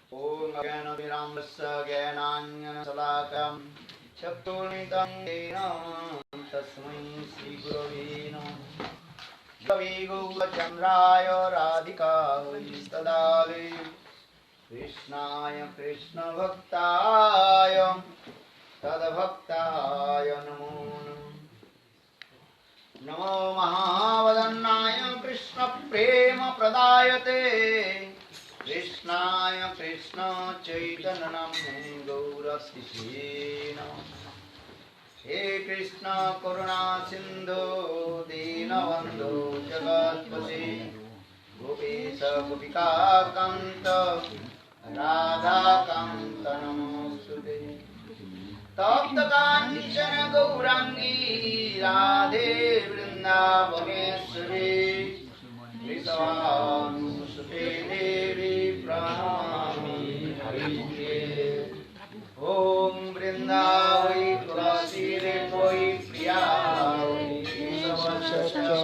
Om Gyanabhiramvasya Gyananyanasalaakam Chaturmitam Yena Tasmai Sri Gurave Namah Kavi Chandraya Radhika Stadale Krishnaya Krishna Bhaktaya Tadabhaktaya Namo Namo Mahavadannaya Krishna Prema Pradayate Krishnaya Krishna Chaitanya Namne Gaurastishe Namah He Krishna Karuna Sindhu Dinabandhu Jagatpate Gopisa Gopika Kanta Radha Kanta Namostute Tapta Kanchana Gaurangi Radhe Vrindavaneshwari Vrindavanusute Devi Pranamami Hariye Om Vrindavai Tulasi Devai Priyavai Kesavasacha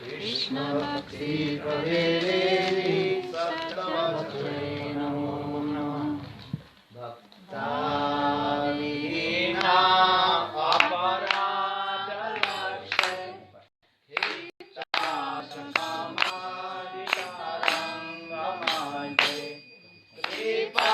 Krishna Bhakti Radhe Devi Sattavachare Namo Namah Bhakta Vihina Aparada Lakshay Hita Samadhi Sarangamajay Kripa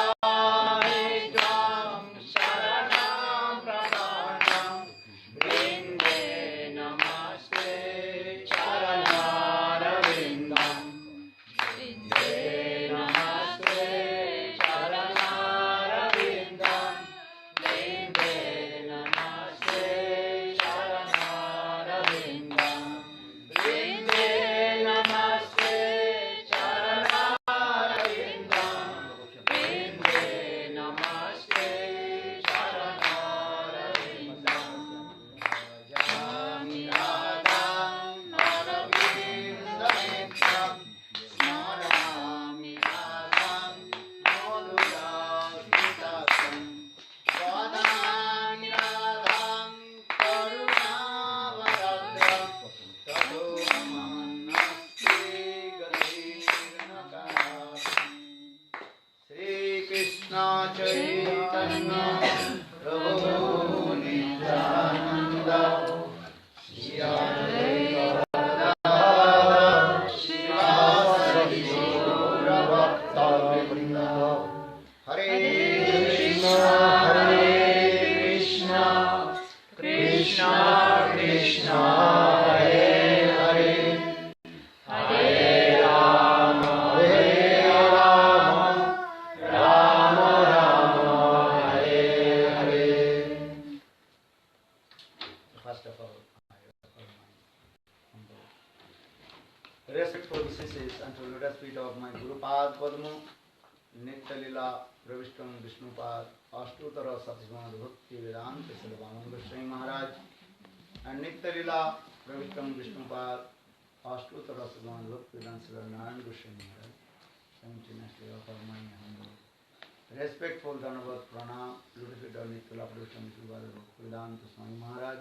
Respectful Dhanavad Pranam, Ludwig Nitula Prabhupada Vedanta Swami Maharaj,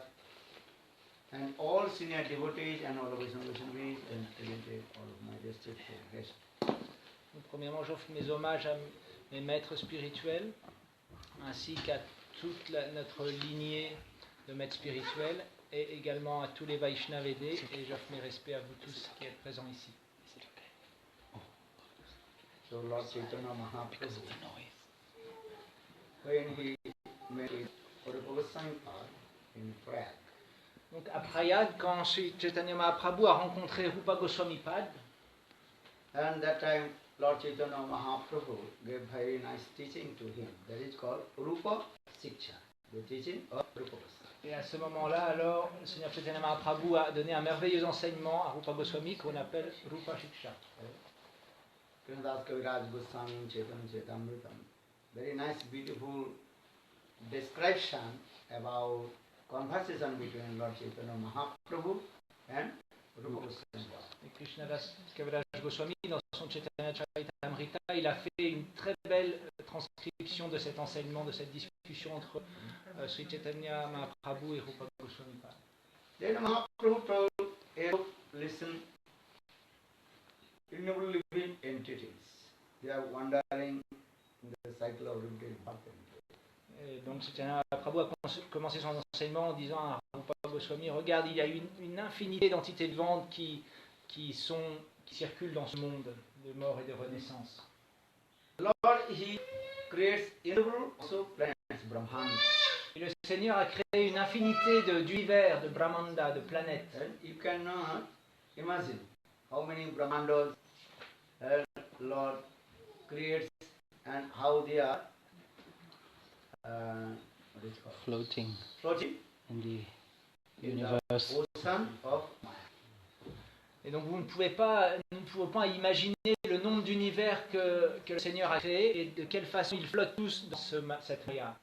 and all senior devotees and all of Vaishnavas and all of my respectful guests. Premièrement, j'offre mes hommages à mes maîtres spirituels, ainsi qu'à toute notre lignée de maîtres spirituels, et également à tous les Vaishnavedés, et j'offre mes respects à vous tous qui êtes présents ici. So Lord Chaitanya Mahaprabhu, when he made Rupa Goswami in Prayag. Donc à Prayag, quand Sri Chaitanya Mahaprabhu a rencontré Rupa Goswami Pad, and that time Lord Chaitanya Mahaprabhu gave very nice teaching to him. That is called Rupa Shiksha, the teaching of Rupa Goswami. Et à ce moment-là, alors, le Seigneur Chaitanya Mahaprabhu a donné un merveilleux enseignement à Rupa Goswami qu'on appelle Rupa Shiksha. Krishnadas Kaviraj Goswami Chaitanya Chaitamritam. Very nice, beautiful description about conversation between Lord Chaitanya Mahaprabhu and Rupa Goswami. Et Krishnadas Kaviraj Goswami, dans son Chaitanya Charitamrita, il a fait une très belle transcription de cet enseignement, de cette discussion entre Sri Chaitanya Mahaprabhu et Rupa Goswami. Then Mahaprabhu told, listen, innumerable living entities, they are wandering Donc Prabhu a commencé son enseignement en disant à Rupa Goswami, regarde, il y a une infinité d'entités vivantes qui circulent dans ce monde de mort et de renaissance. Lord, He creates innumerable also planets, Brahmanda. Et le Seigneur a créé une infinité d'univers, de Brahmanda, de planètes. And you cannot imagine how many Brahmandas Lord creates and how they are what is it called? Floating Floating in the in universe. the ocean of Maya. Et donc nous ne pouvons pas imaginer le nombre d'univers que le Seigneur a créé et de quelle façon ils flottent tous dans cette Maya.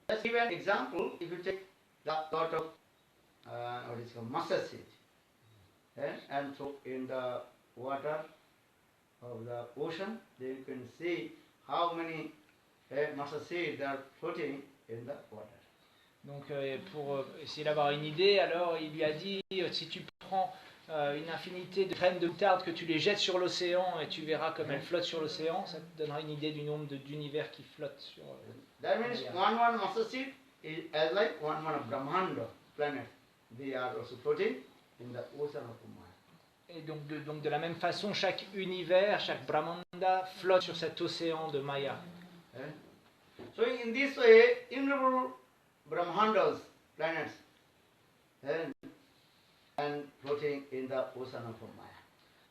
Let's give an example. If you take the lot of what is called mustard seed and throw in the water of the ocean, then you can see how many mustard seeds are floating in the water. Donc pour essayer d'avoir une idée, alors il lui a dit, si tu prends une infinité de graines de moutarde que tu les jettes sur l'océan et tu verras comme elles flottent sur l'océan, ça te donnera une idée du nombre d'univers qui flottent sur That means one mustard seed is as like one Brahmanda planet. They are also floating in the ocean of Maya. Et donc de la même façon, chaque univers, chaque Brahmanda flotte sur cet océan de Maya. So in this way, innumerable Brahmandas, planets, and floating in the ocean of Maya.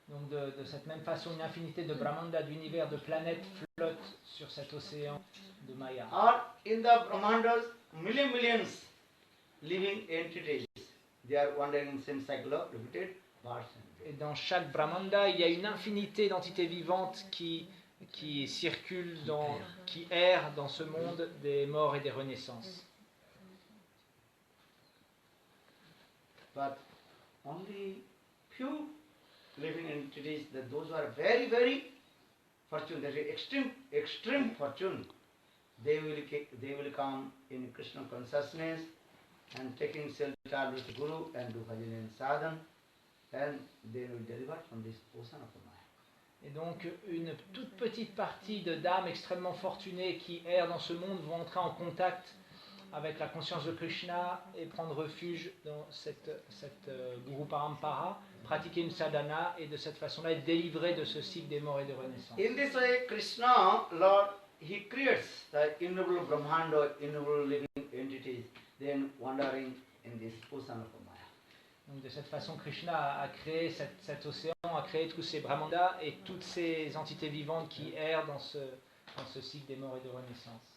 Donc de cette même façon, une infinité de Brahmanda, d'univers, de planètes flottent sur cet océan de Maya. Or in the Brahmandas, millions living entities. They are wandering in same cycle of repeated births and deaths. Et dans chaque Brahmanda, il y a une infinité d'entités vivantes qui circulent, qui errent dans ce monde des morts et des renaissances. But only few living entities, that those who are very, very fortunate, that is extreme fortune, they will come in Krishna consciousness and taking shelter with Guru and do bhajan and sadhan, and they will deliver from this ocean of Maya. Et donc une toute petite partie d'âmes extrêmement fortunées qui errent dans ce monde vont entrer en contact avec la conscience de Krishna et prendre refuge dans cette Guru Parampara, pratiquer une sadhana et de cette façon-là être délivré de ce cycle des morts et des renaissances. In this way, Krishna, Lord, He creates the innumerable Brahmanda, innumerable living entities, then wandering in this ocean of Maya. Donc de cette façon, Krishna a créé cet océan, a créé tous ces Brahmandas et toutes ces entités vivantes qui errent dans ce cycle des morts et des renaissances.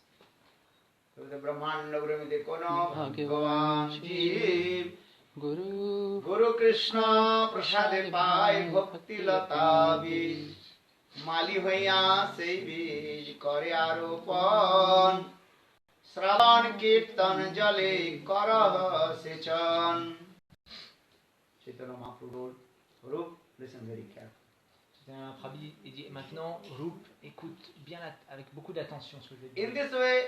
So the Brahmanda Brahmite Kono Bhagavan Jeev Guru Krishna Prasade Pai Bhakti Lata Bij Mali Hoya Se Bij Kare Aropan Sravan Kirtan Jale Kara Sechan. Chaitanya Mahaprabhu Rup, listen very carefully. Prabhu dit maintenant, Rup, écoute bien avec beaucoup d'attention ce que je vais dire. In this way,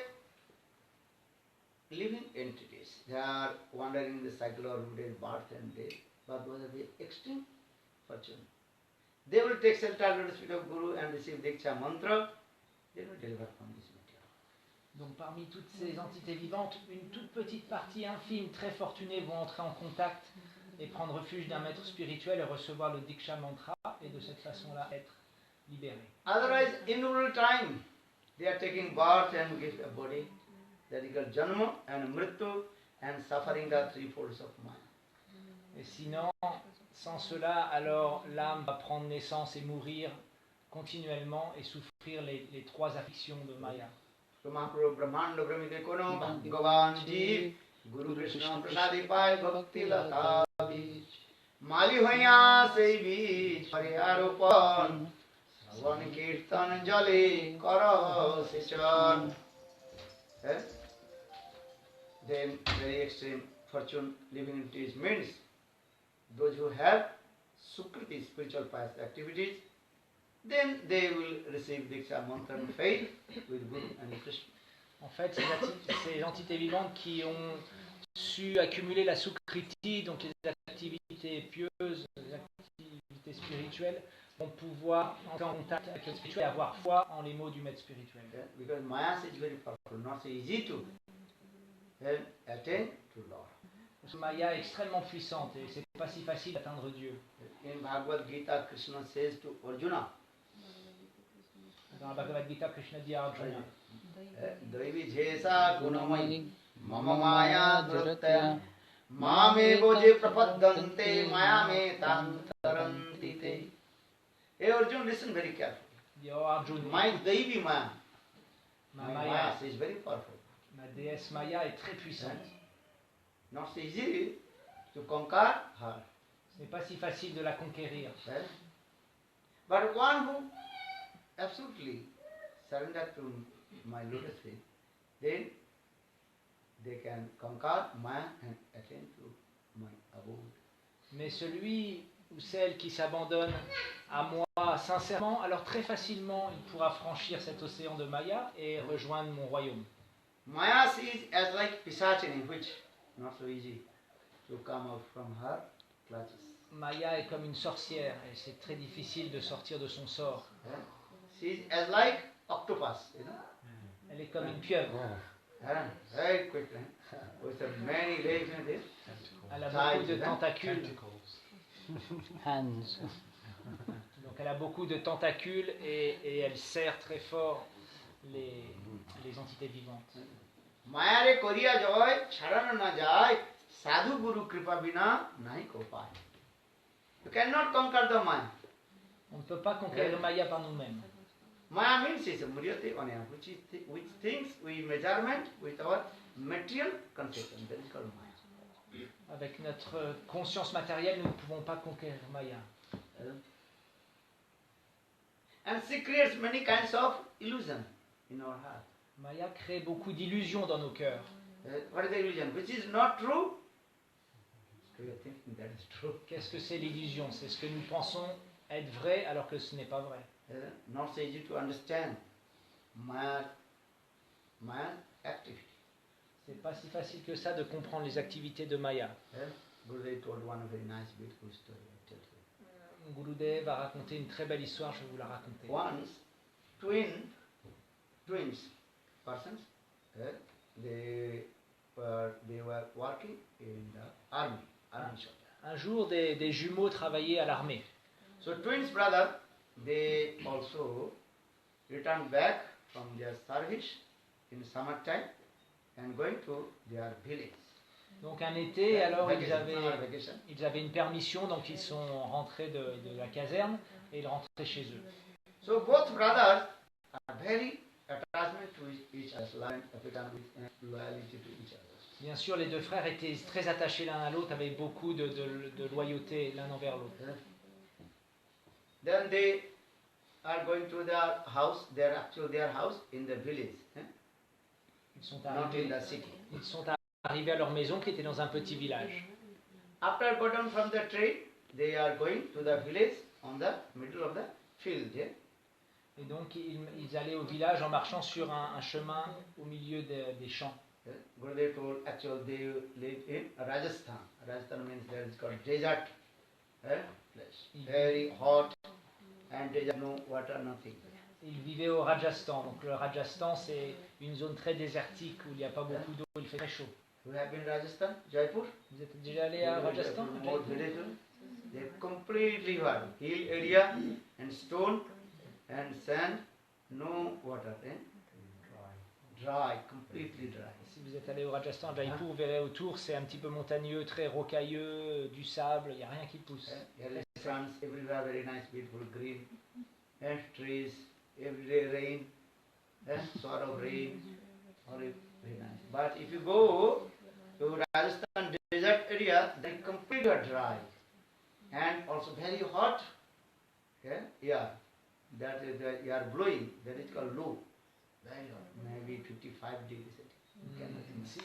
living entities, they are wandering in the cycle of routine birth and death, but those are the extreme fortune. They will take shelter under the feet of Guru and receive Diksha mantra, they will deliver from this material. Donc parmi toutes ces entités vivantes, une toute petite partie infime, très fortunée, vont entrer en contact et prendre refuge d'un maître spirituel et recevoir le Diksha mantra et de cette façon-là être libérés. Otherwise, innumerable time, they are taking birth and give a body, that is called Janma and Mrityu and suffering the three folds of Maya. Et sinon, sans cela, alors l'âme va prendre naissance et mourir continuellement et souffrir les trois afflictions de Maya. Mahaprabhu Brahmanda Brahmite Kono Bhagavan Jeev Guru Krishna Prasadi Pai Bhakti Lata Bij Mali Hoya Se Bij Kare Aropan Sravan Kirtan Jale Kara Sechan. Then very extreme fortune living entities means those who have Sukriti, spiritual pious activities, then they will receive Diksha mantra and faith with Guru and Krishna. En fait, ces entités vivantes qui ont su accumuler la Sukriti, donc les activités pieuses, les activités spirituelles, vont pouvoir entrer en contact avec le spirituel et avoir foi en les mots du maître spirituel. Yeah, because Maya is very powerful, not so easy to and attain to Lord. Maya est extrêmement puissante et c'est pas si facile d'atteindre Dieu. In Bhagavad Gita, Krishna says to Arjuna, Dans la Bhagavad Gita, Krishna dit à Arjuna, Daivi jesa gunamai mama maya duratya mame boje prapaddante maya me tantaranti te. Hey Arjuna, listen very carefully. dit oh Arjuna, My Daivi Maya, ma my Maya, Maya is very powerful. ma déesse Maya est très puissante. Not so easy to conquer her. Ce n'est pas si facile de la conquérir. But one who absolutely surrendered to my lotus feet, then they can conquer Maya and attain to my abode. Mais celui ou celle qui s'abandonne à moi sincèrement, alors très facilement il pourra franchir cet océan de Maya et rejoindre mon royaume. Maya is as like Pisachini, which not so easy to come out from her clutches. Maya est comme une sorcière et c'est très difficile de sortir de son sort. She is as like octopus, you know. Elle est comme une pieuvre. Very quick, with many legs in it. Elle a beaucoup de tentacules. Hands. Donc elle a beaucoup de tentacules et elle serre très fort les entités vivantes. Maya re koriya joy, charan na jai, sadhu guru kripa bina nahi ko paay. You cannot conquer the Maya. On ne peut pas conquérir le Maya par nous-mêmes. Maya means is a muryate anya, which things we measurement with our material conception. That is called Maya. Avec notre conscience matérielle, nous ne pouvons pas conquérir Maya. And she creates many kinds of illusion in our heart. Maya crée beaucoup d'illusions dans nos cœurs. What is the illusion? Which is not true? We are thinking that is true. Qu'est-ce que c'est l'illusion? C'est ce que nous pensons être vrai alors que ce n'est pas vrai. Not so easy to understand Maya activity. C'est pas si facile que ça de comprendre les activités de Maya. Gurudev told one very nice, beautiful story. I tell you. Gurudev va raconter une très belle histoire, je vais vous la raconter. Once, twins, persons, they were working in the army shop. Un jour, des jumeaux travaillaient à l'armée. So twins brother, they also returned back from their service in summertime and going to their village. Donc un été, alors Vacation. ils avaient une permission, donc ils sont rentrés de la caserne et ils rentraient chez eux. So both brothers are very attachment to each other, loyalty to each other. Bien sûr, les deux frères étaient très attachés l'un à l'autre, avaient beaucoup de loyauté l'un envers l'autre. Then they are going to their house, their house in the village, Ils sont not in the city. arrivés à leur maison qui était dans un petit village. After got down from the train, they are going to the village on the middle of the field. Et donc ils allaient au village en marchant sur un chemin au milieu des champs. Gurudev told actually they live in Rajasthan. Rajasthan means there is called desert place. Very hot and desert, no water, nothing. Ils vivaient au Rajasthan. Donc le Rajasthan c'est une zone très désertique où il n'y a pas beaucoup d'eau, il fait très chaud. You have been Rajasthan, Jaipur? Vous êtes déjà allé à Rajasthan? Remote village. They completely what? Hill area and stone and sand, no water. Dry, completely dry. Si vous êtes allé au Rajasthan, à Jaipur, vous verrez autour, c'est un petit peu montagneux, très rocailleux, du sable, il n'y a rien qui pousse. Here is France, everywhere very nice, beautiful green, and trees, everyday rain, sort of rain, very nice. But if you go to Rajasthan desert area, they completely dry and also very hot. Yeah, that is the air blowing. That is called low. Very hot, maybe 55 degrees.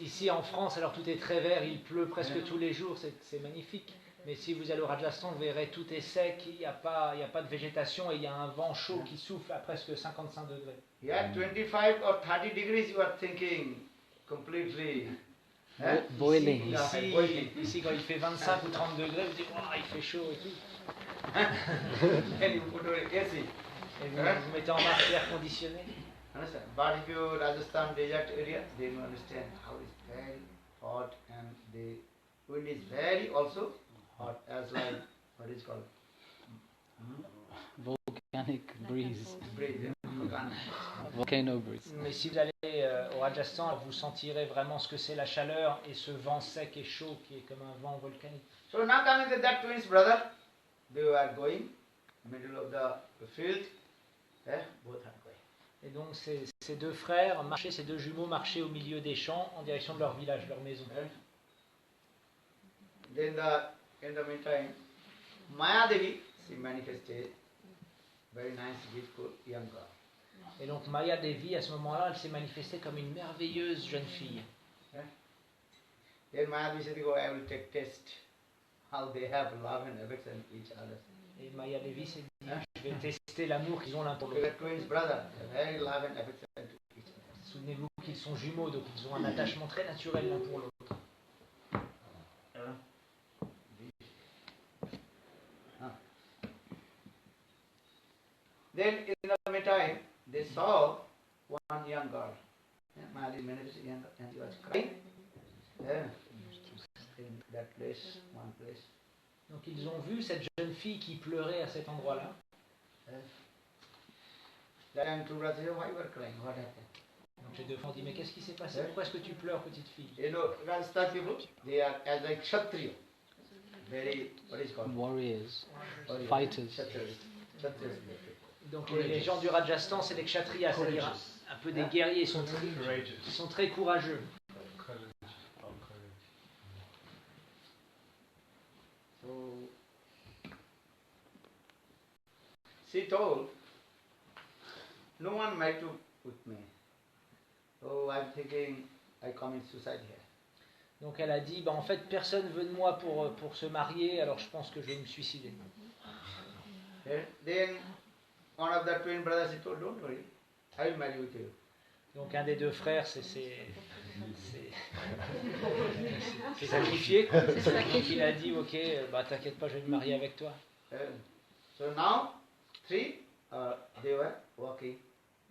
Ici en France, alors tout est très vert, il pleut presque tous les jours, c'est magnifique. Mais si vous allez au Rajasthan, vous verrez tout est sec, il n'y a pas de végétation et il y a un vent chaud qui souffle à presque 55 degrés. Yeah, 25 or 30 degrees you are thinking completely. Boiling. Ici, quand il fait 25 ou 30 degrés, vous dites, oh, il fait chaud et tout. And you put AC. Et vous mettez en marche l'air conditionné. Understand? But if you Rajasthan desert area, then you understand how it's very hot and the wind is very also hot as like what is called Volcanic breeze. breeze. Volcano breeze. Mais si vous allez au Rajasthan, vous sentirez vraiment ce que c'est la chaleur et ce vent sec et chaud qui est comme un vent volcanique. So now coming to that twins brother, they were going middle of the field. Both are going. Et donc ces deux frères marchaient, ces deux jumeaux marchaient au milieu des champs en direction de leur village, leur maison. Then in the meantime, Maya Devi, she manifested very nice, beautiful young girl. Et donc Maya Devi, à ce moment-là, elle s'est manifestée comme une merveilleuse jeune fille. Then Maya Devi said, "Go, I will take test how they have love and affection each other." Et Maya Devi s'est dit, je vais tester l'amour qu'ils ont l'un pour They l'autre. were twins brother, very love and affection to each other. Souvenez-vous qu'ils sont jumeaux, donc ils ont un attachement très naturel l'un pour l'autre. Then in the meantime, they saw one young girl. Maya Devi manifested young girl, and she was crying. In that place, one place. Donc ils ont vu cette jeune fille qui pleurait à cet endroit-là. Then two brothers said, "Why you are crying? What happened?" Donc les deux frères ont dit, mais qu'est-ce qui s'est passé? Pourquoi est-ce que tu pleures, petite fille? You know, Rajasthan people, they are as like Kshatriya. Very, what is it called? Warriors. Warrior. Fighters. Kshatriyas. Donc les gens du Rajasthan, c'est les Kshatriyas, c'est-à-dire un peu des guerriers, ils sont très courageux. So, she told, "No one married with me. So I'm thinking I commit suicide here." Donc elle a dit, bah, en fait personne veut de moi pour se marier, alors je pense que je vais me suicider. Then one of the twin brothers he told, "Don't worry, I will marry with you." Donc un des deux frères s'est sacrifié. Donc il a dit, ok, bah t'inquiète pas, je vais me marier avec toi. So now, three, they were walking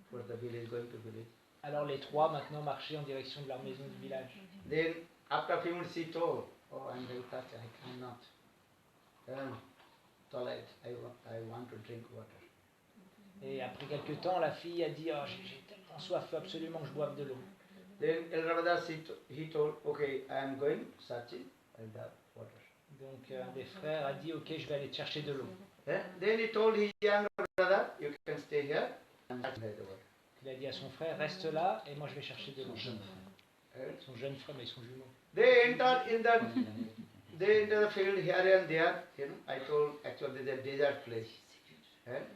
for the village, going to village. Alors les trois maintenant marchaient en direction de leur maison du village. Then after a few minutes she told, "Oh, I'm very thirsty, I cannot tolerate, I want to drink water." Et après quelques temps, la fille a dit, oh, j'ai tellement soif, il faut absolument que je boive de l'eau. Then elder brother he told, "Okay, I am going searching for the water." Donc un des frères a dit, ok, je vais aller te chercher de l'eau. Then he told his younger brother, "You can stay here and search for the water." Il a dit à son frère, reste là et moi je vais chercher de l'eau. Son jeune frère, mais ils sont jumeaux. They enter the field here and there. You know, I told actually there's a desert place.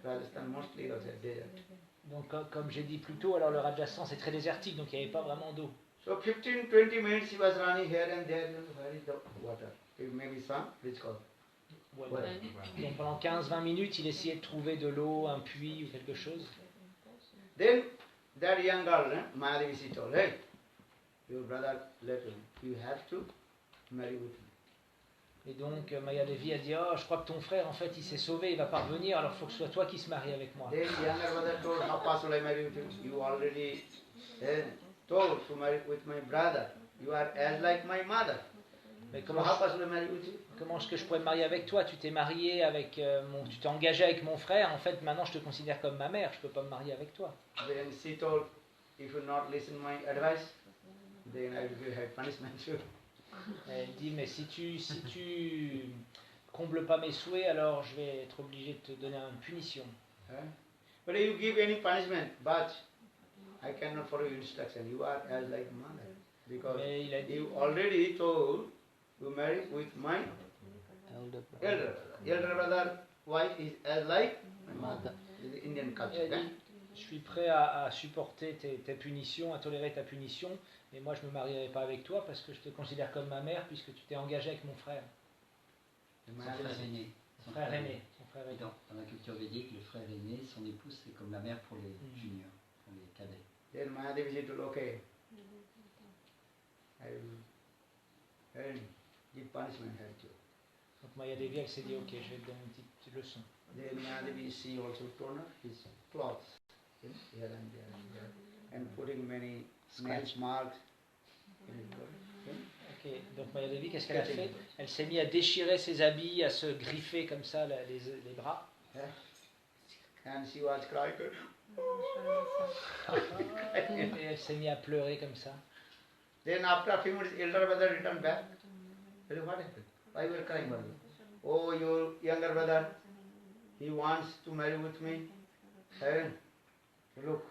Rajasthan mostly was a desert. Donc comme j'ai dit plus tôt, alors le Rajasthan c'est très désertique, donc il n'y avait pas vraiment d'eau. So 15-20 minutes he was running here and there. Where is the water? Maybe some, which called. Donc pendant 15-20 minutes, il essayait de trouver de l'eau, un puits ou quelque chose. Then that young girl, Maya Devi, she told, "Hey, your brother left him. You have to marry with him." Et donc Maya Devi a dit, oh, je crois que ton frère en fait il s'est sauvé, il va pas revenir, alors il faut que ce soit toi qui se marie avec moi. Then younger brother told, "How possible I marry with him? You already told to marry with my brother. You are as like my mother. Mais So how possible I marry with you?" comment est-ce que je pourrais me marier avec toi? Tu t'es marié avec tu t'es engagé avec mon frère, en fait maintenant je te considère comme ma mère, je peux pas me marier avec toi. Then she told, "If you not listen my advice, then I will give her punishment too." Elle dit, mais si tu combles pas mes souhaits, alors je vais être obligé de te donner une punition. But you give any punishment, but I cannot follow your instruction. You are as like mother. Because Mais il a dit, you already told to marry with my Elder brother. elder brother wife is as like my mother. This is Indian il culture. a dit, je suis prêt à supporter tes punitions, à tolérer ta punition, mais moi je me marierai pas avec toi parce que je te considère comme ma mère puisque tu t'es engagé avec mon frère. Son frère aîné. Son frère aîné. Son frère aîné. Dans la culture védique, le frère aîné, son épouse, c'est comme la mère pour les juniors, pour les cadets. Then Mahadevi said, "Okay, I will give punishment her too." Donc Maya Devi elle s'est dit, ok, je vais te donner une petite leçon. Then Mahadevi she also torn up his clothes here and there. and putting many nails marks in his body. Ok, donc Maya Devi, qu'est-ce qu'elle a fait? Elle s'est mise à déchirer ses habits, à se griffer comme ça les bras. And she was crying. Et elle s'est mise à pleurer comme ça. Then after a few minutes, elder brother returned back. I said, what happened? Why you were crying, mother? Oh, your younger brother, he wants to marry with me. And look,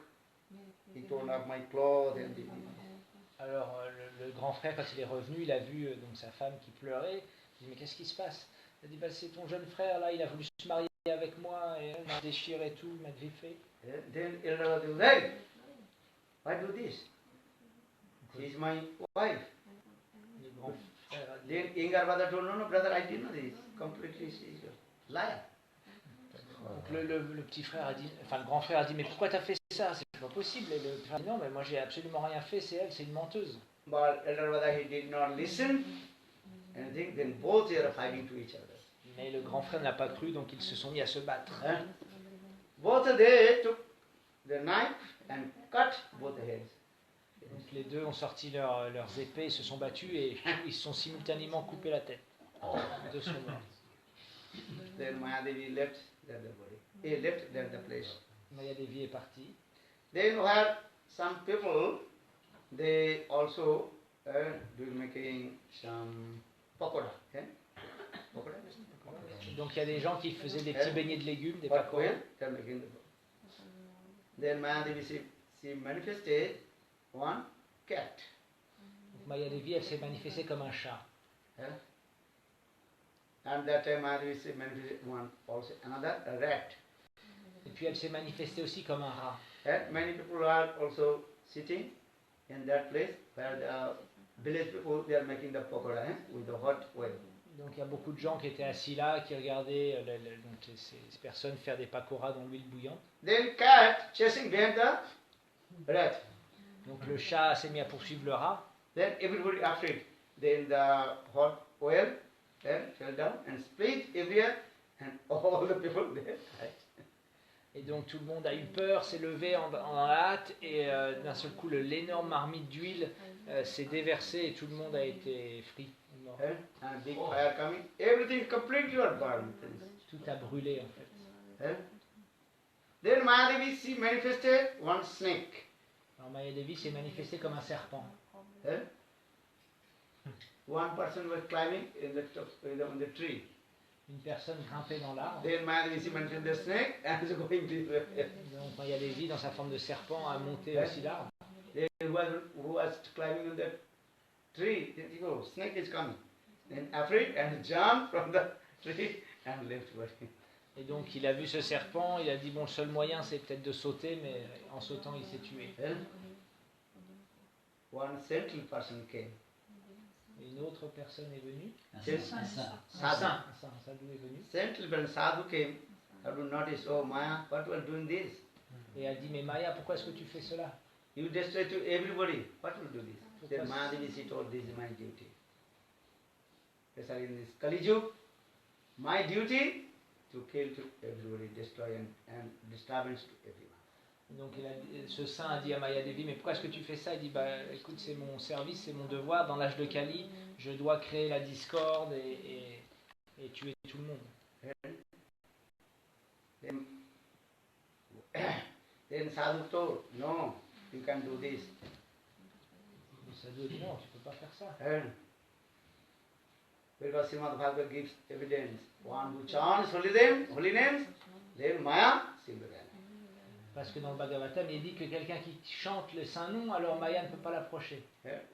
he torn up my clothes and the, Alors le grand frère, quand il est revenu, il a vu donc sa femme qui pleurait. Il dit mais qu'est-ce qui se passe? Il a dit bah, c'est ton jeune frère là, il a voulu se marier avec moi et il m'a déchiré tout, il m'a griffé. then elder brother said, hey, why do this? She is my wife. Le grand frère a dit, Then younger brother told, no, brother, I didn't know this. Completely, she is a liar. donc le petit frère a dit, enfin le grand frère a dit mais pourquoi t'as fait ça? C'est pas possible. Et le frère a dit non mais moi j'ai absolument rien fait, c'est elle, c'est une menteuse. But elder brother, he did not listen. And think then both they are fighting to each other. Mais le grand frère n'a pas cru, donc ils se sont mis à se battre. And both they took the knife and cut both the heads. Donc les deux ont sorti leurs épées, ils se sont battus et ils se sont simultanément coupé la tête. Les deux sont morts. Then Mahadevi left the body. He left the place. Maya Devi est partie. Then where some people, they also do making some pakoda. Pakoda? Donc il y a des gens qui faisaient des petits beignets de légumes, des But pakoras. where? They're making the Then Mahadevi, she manifested one cat. Donc Maya Devi, elle s'est manifestée comme un chat. And that time Mahadevi, she manifested one also another rat. Et puis elle s'est manifestée aussi comme un rat. And many people are also sitting in that place where the village people, they are making the pakoda with the hot oil. Donc il y a beaucoup de gens qui étaient assis là, qui regardaient donc ces personnes faire des pakoras dans l'huile bouillante. Then cat chasing behind the rat. Donc le chat s'est mis à poursuivre le rat. Then everybody afraid. Then the hot oil then fell down and split everywhere, and all the people there died. Et donc tout le monde a eu peur, s'est levé en hâte et d'un seul coup l'énorme marmite d'huile s'est déversée et tout le monde a été frit. Mort. And big fire coming, everything completely was burned. Tout a brûlé en fait. Then Mahadevi, she manifested one snake. Alors Maya Devi s'est manifestée comme un serpent. One person was climbing in the top, on the tree. Une personne grimpait dans l'arbre. Then Mahadevi, she manifested the snake and is going this way. Donc Maya Devi, dans sa forme de serpent, a monté aussi l'arbre. Then who was climbing on the tree, then he goes, snake is coming. Then afraid and jumped from the tree and left working. Et donc il a vu ce serpent, il a dit bon le seul moyen c'est peut-être de sauter, mais en sautant il s'est tué. One central person came. Et une autre personne est venue. Un Yes. saint. Un sadhu est venu. Central person sadhu came. Sadhu noticed, oh Maya, what you are doing this? Et elle dit mais Maya, pourquoi est-ce que tu fais cela? You destroy to everybody. What will do this? Pourquoi Then Mahadevi, she told, this is my duty. Yes, in this Kali Yuga, my duty to kill to everybody, destroy and disturbance to everyone. Donc ce saint a dit à Maya Devi mais pourquoi est-ce que tu fais ça? Il dit bah écoute c'est mon service, c'est mon devoir. Dans l'âge de Kali, je dois créer la discorde et tuer tout le monde. Then Sadhu told, no, you can do this. Le sadhu a dit non, tu peux pas faire ça. Because Srimad Bhagavad gives evidence. One who chants holy names, then Maya, she will vanish. Parce que dans le Bhagavatam, il dit que quelqu'un qui chante le saint nom, alors Maya ne peut pas l'approcher.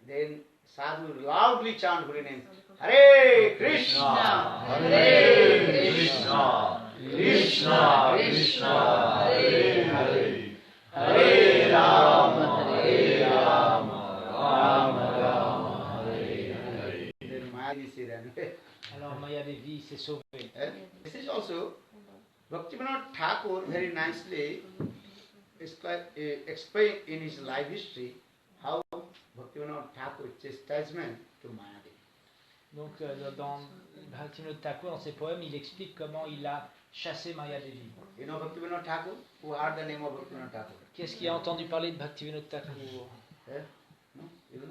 Then Sadhu loudly chant holy names. Hare Krishna, Hare Krishna, Krishna Krishna, Hare Hare, Hare Rama, Hare Rama, Rama Rama, Hare Hare. Then Maya she ran away. Alors Maya Devi s'est sauvée. This is also Bhaktivinoda Thakur very nicely explained in his life history how Bhaktivinoda Thakur chastisement to Mayadevi. Donc dans Bhaktivinoda Thakur, dans ses poèmes, il explique comment il a chasser Maya Devi. You know Bhaktivinoda Thakur? Who heard the name of Bhaktivinoda Thakur? Qu'est-ce qui a entendu parler de Bhaktivinoda Thakur? Eh? No? You know?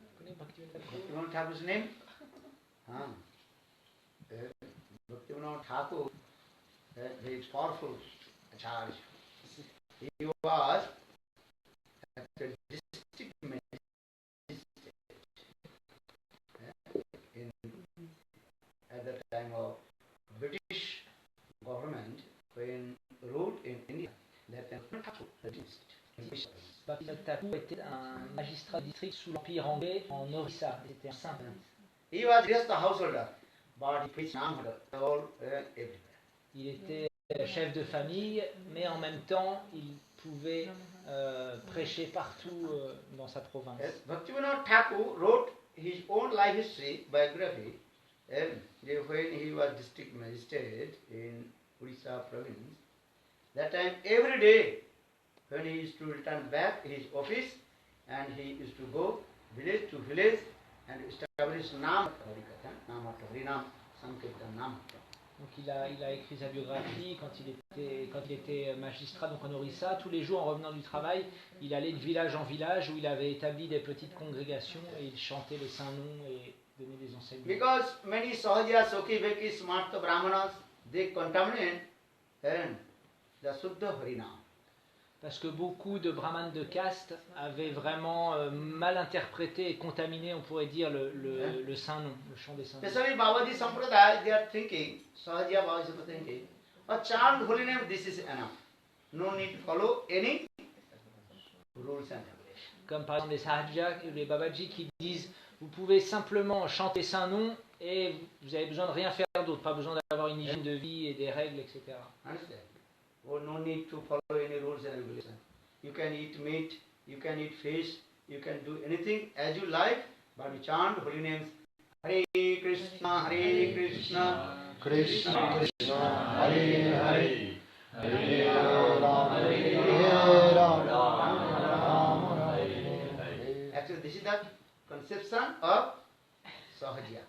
Vous connaissez Bhaktivinoda Thakur? Bhaktivinoda Thakur's name? Bhaktivinoda Thakur, very powerful acharya. He was at the district magistrate at the time of British government when ruled in India. That time the district. Bhaktivinoda Thakur était un magistrat de district sous l'Empire anglais en Orissa. C'était un saint. He was just a householder, but he preached Namada all everywhere. Il était chef de famille, mais en même temps, il pouvait prêcher partout dans sa province. Yes, Bhaktivinoda Thakur wrote his own life history, biography, when he was district magistrate in Orissa province. That time, every day, when he used to return back his office, and he used to go village to village and establish Nam Harikatha, Nam Harinam Sankirtan Nam. Donc il a écrit sa biographie quand il était magistrat donc en Orissa. Tous les jours, en revenant du travail, il allait de village en village où il avait établi des petites congrégations et il chantait les saints noms et donnait des enseignements. Because many Sahaja, Sokhi, Veki, Smarta Brahmanas, they contaminate the Suddha Harinam. Parce que beaucoup de brahmanes de caste avaient vraiment mal interprété et contaminé, on pourrait dire, le saint nom, le chant des saints noms. Especially Babaji Sampradaya, they are thinking, Sahaja Babaji are thinking, a chant holy name, this is enough. No need to follow any rules and regulations. Comme par exemple les Sahaja et les Babaji qui disent, vous pouvez simplement chanter saint nom et vous avez besoin de rien faire d'autre, pas besoin d'avoir une hygiène de vie et des règles, etc. Understand? Oh, no need to follow any rules and regulations. You can eat meat, you can eat fish, you can do anything as you like, but you chant holy names. Hare Krishna, Krishna Krishna, Hare Hare, Hare Rama, Hare Rama. Actually, this is the conception of Sahaja.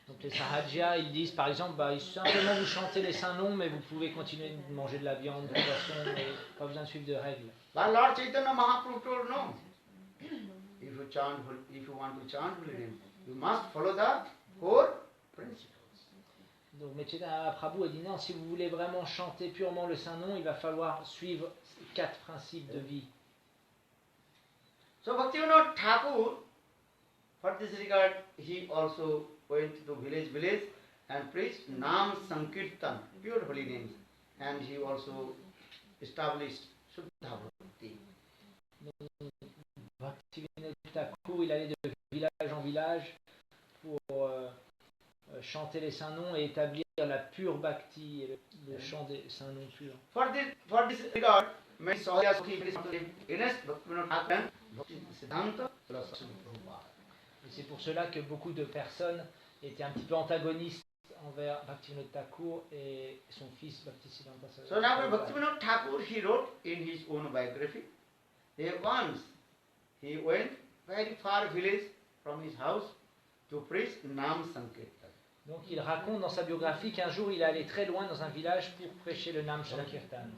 Donc les Sahaja, ils disent par exemple, simplement vous chantez les saints noms, mais vous pouvez continuer de manger de la viande, du poisson, et pas besoin de suivre de règles. But Lord Chaitanya Mahaprabhu told no. If you want to chant holy name, you must follow the core principles. Donc Chaitanya Mahaprabhu a dit non, si vous voulez vraiment chanter purement le saint nom, il va falloir suivre ces 4 principes de vie. So Bhaktivinoda Thakur, for this regard, he also went to village and preached Nam Sankirtan, pure holy names, and he also established Shuddha Bhakti. Bhaktivinoda Thakur, il allait de village en village pour chanter les saints noms et établir la pure bhakti et le chant des saints noms purs. For this regard, many Sahajas Ines Bhaktivinoda Thakur Bhakti Siddhanta philosophy Prabhupada. Et c'est pour cela que beaucoup de personnes étaient un petit peu antagonistes envers Bhaktivinoda Thakur et son fils Bhaktisiddhanta Saraswati. So now Bhaktivinoda Thakur, he wrote in his own biography, once he went very far village from his house to preach Nam Sankirtan. Donc il raconte dans sa biographie qu'un jour il est allé très loin dans un village pour prêcher le Nam Sankirtan.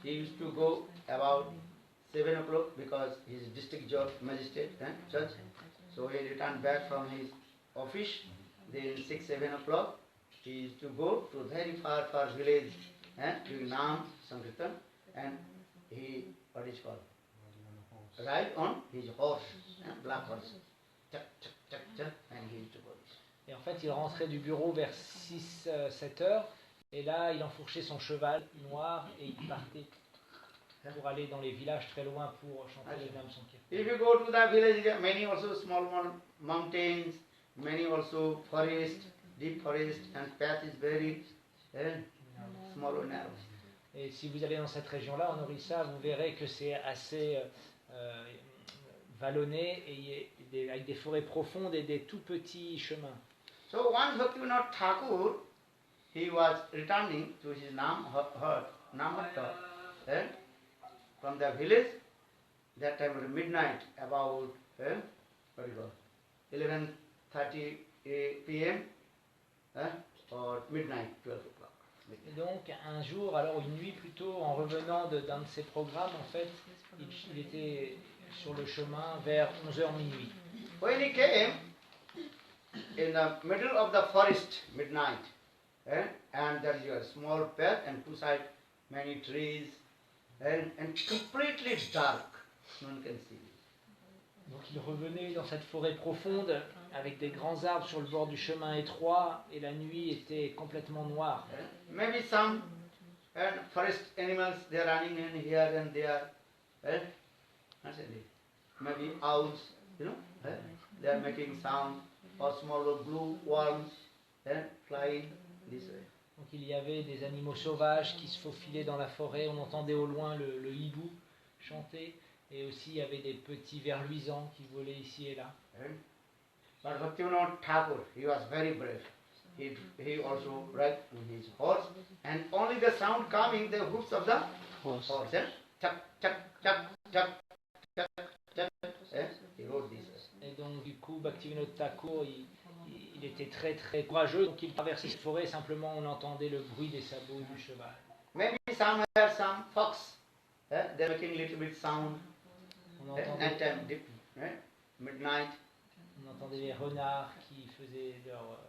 He used to go about 7 o'clock because his district job magistrate judge. So he returned back from his office, then 6-7 o'clock, he used to go to very far village doing Nam Sankirtan, and he, what is called, ride on his horse, black horse, chak, chak, chak, chak, and he used to go. Et en fait il rentrait du bureau vers 6-7 heures, et là il enfourchait son cheval noir et il partait pour aller dans les villages très loin pour chanter le Nam Sankirtan. If you go to the village, there are many also small mountains, many also forest, deep forest, and path is very small and narrow. Et si vous allez dans cette région-là, en Orissa, vous verrez que c'est assez vallonné et avec des forêts profondes et des tout petits chemins. So once Bhaktivinoda Thakur, he was returning to his Namhatta, from the village. That time at midnight, about 11:30 p.m. Or midnight, 12 o'clock. Et donc un jour, alors une nuit plutôt, en revenant d'un de ses programmes, en fait, il était sur le chemin vers 11h minuit. When he came in the middle of the forest, midnight, and there is a small path and two sides many trees, and completely dark, no one can see. Donc il revenait dans cette forêt profonde avec des grands arbres sur le bord du chemin étroit et la nuit était complètement noire. Maybe some forest animals they are running in here and there. Maybe owls, they are making sound, or small blue worms flying this way. Donc il y avait des animaux sauvages qui se faufilaient dans la forêt, on entendait au loin le hibou chanter, et aussi il y avait des petits vers luisants qui volaient ici et là. But Bhaktivinoda Thakur, he was very brave. He also rode on his horse, and only the sound coming, the hoofs of the Horse. horse, chuck, chuck, chuck, chuck, chuck, chuck, he rode this way. Et donc du coup Bhaktivinoda Thakur, il était très très courageux, donc il traversait cette forêt, simplement on entendait le bruit des sabots du cheval. Maybe somewhere some fox, they're making little bit sound, On night time, midnight. on entendait les renards qui faisaient leur...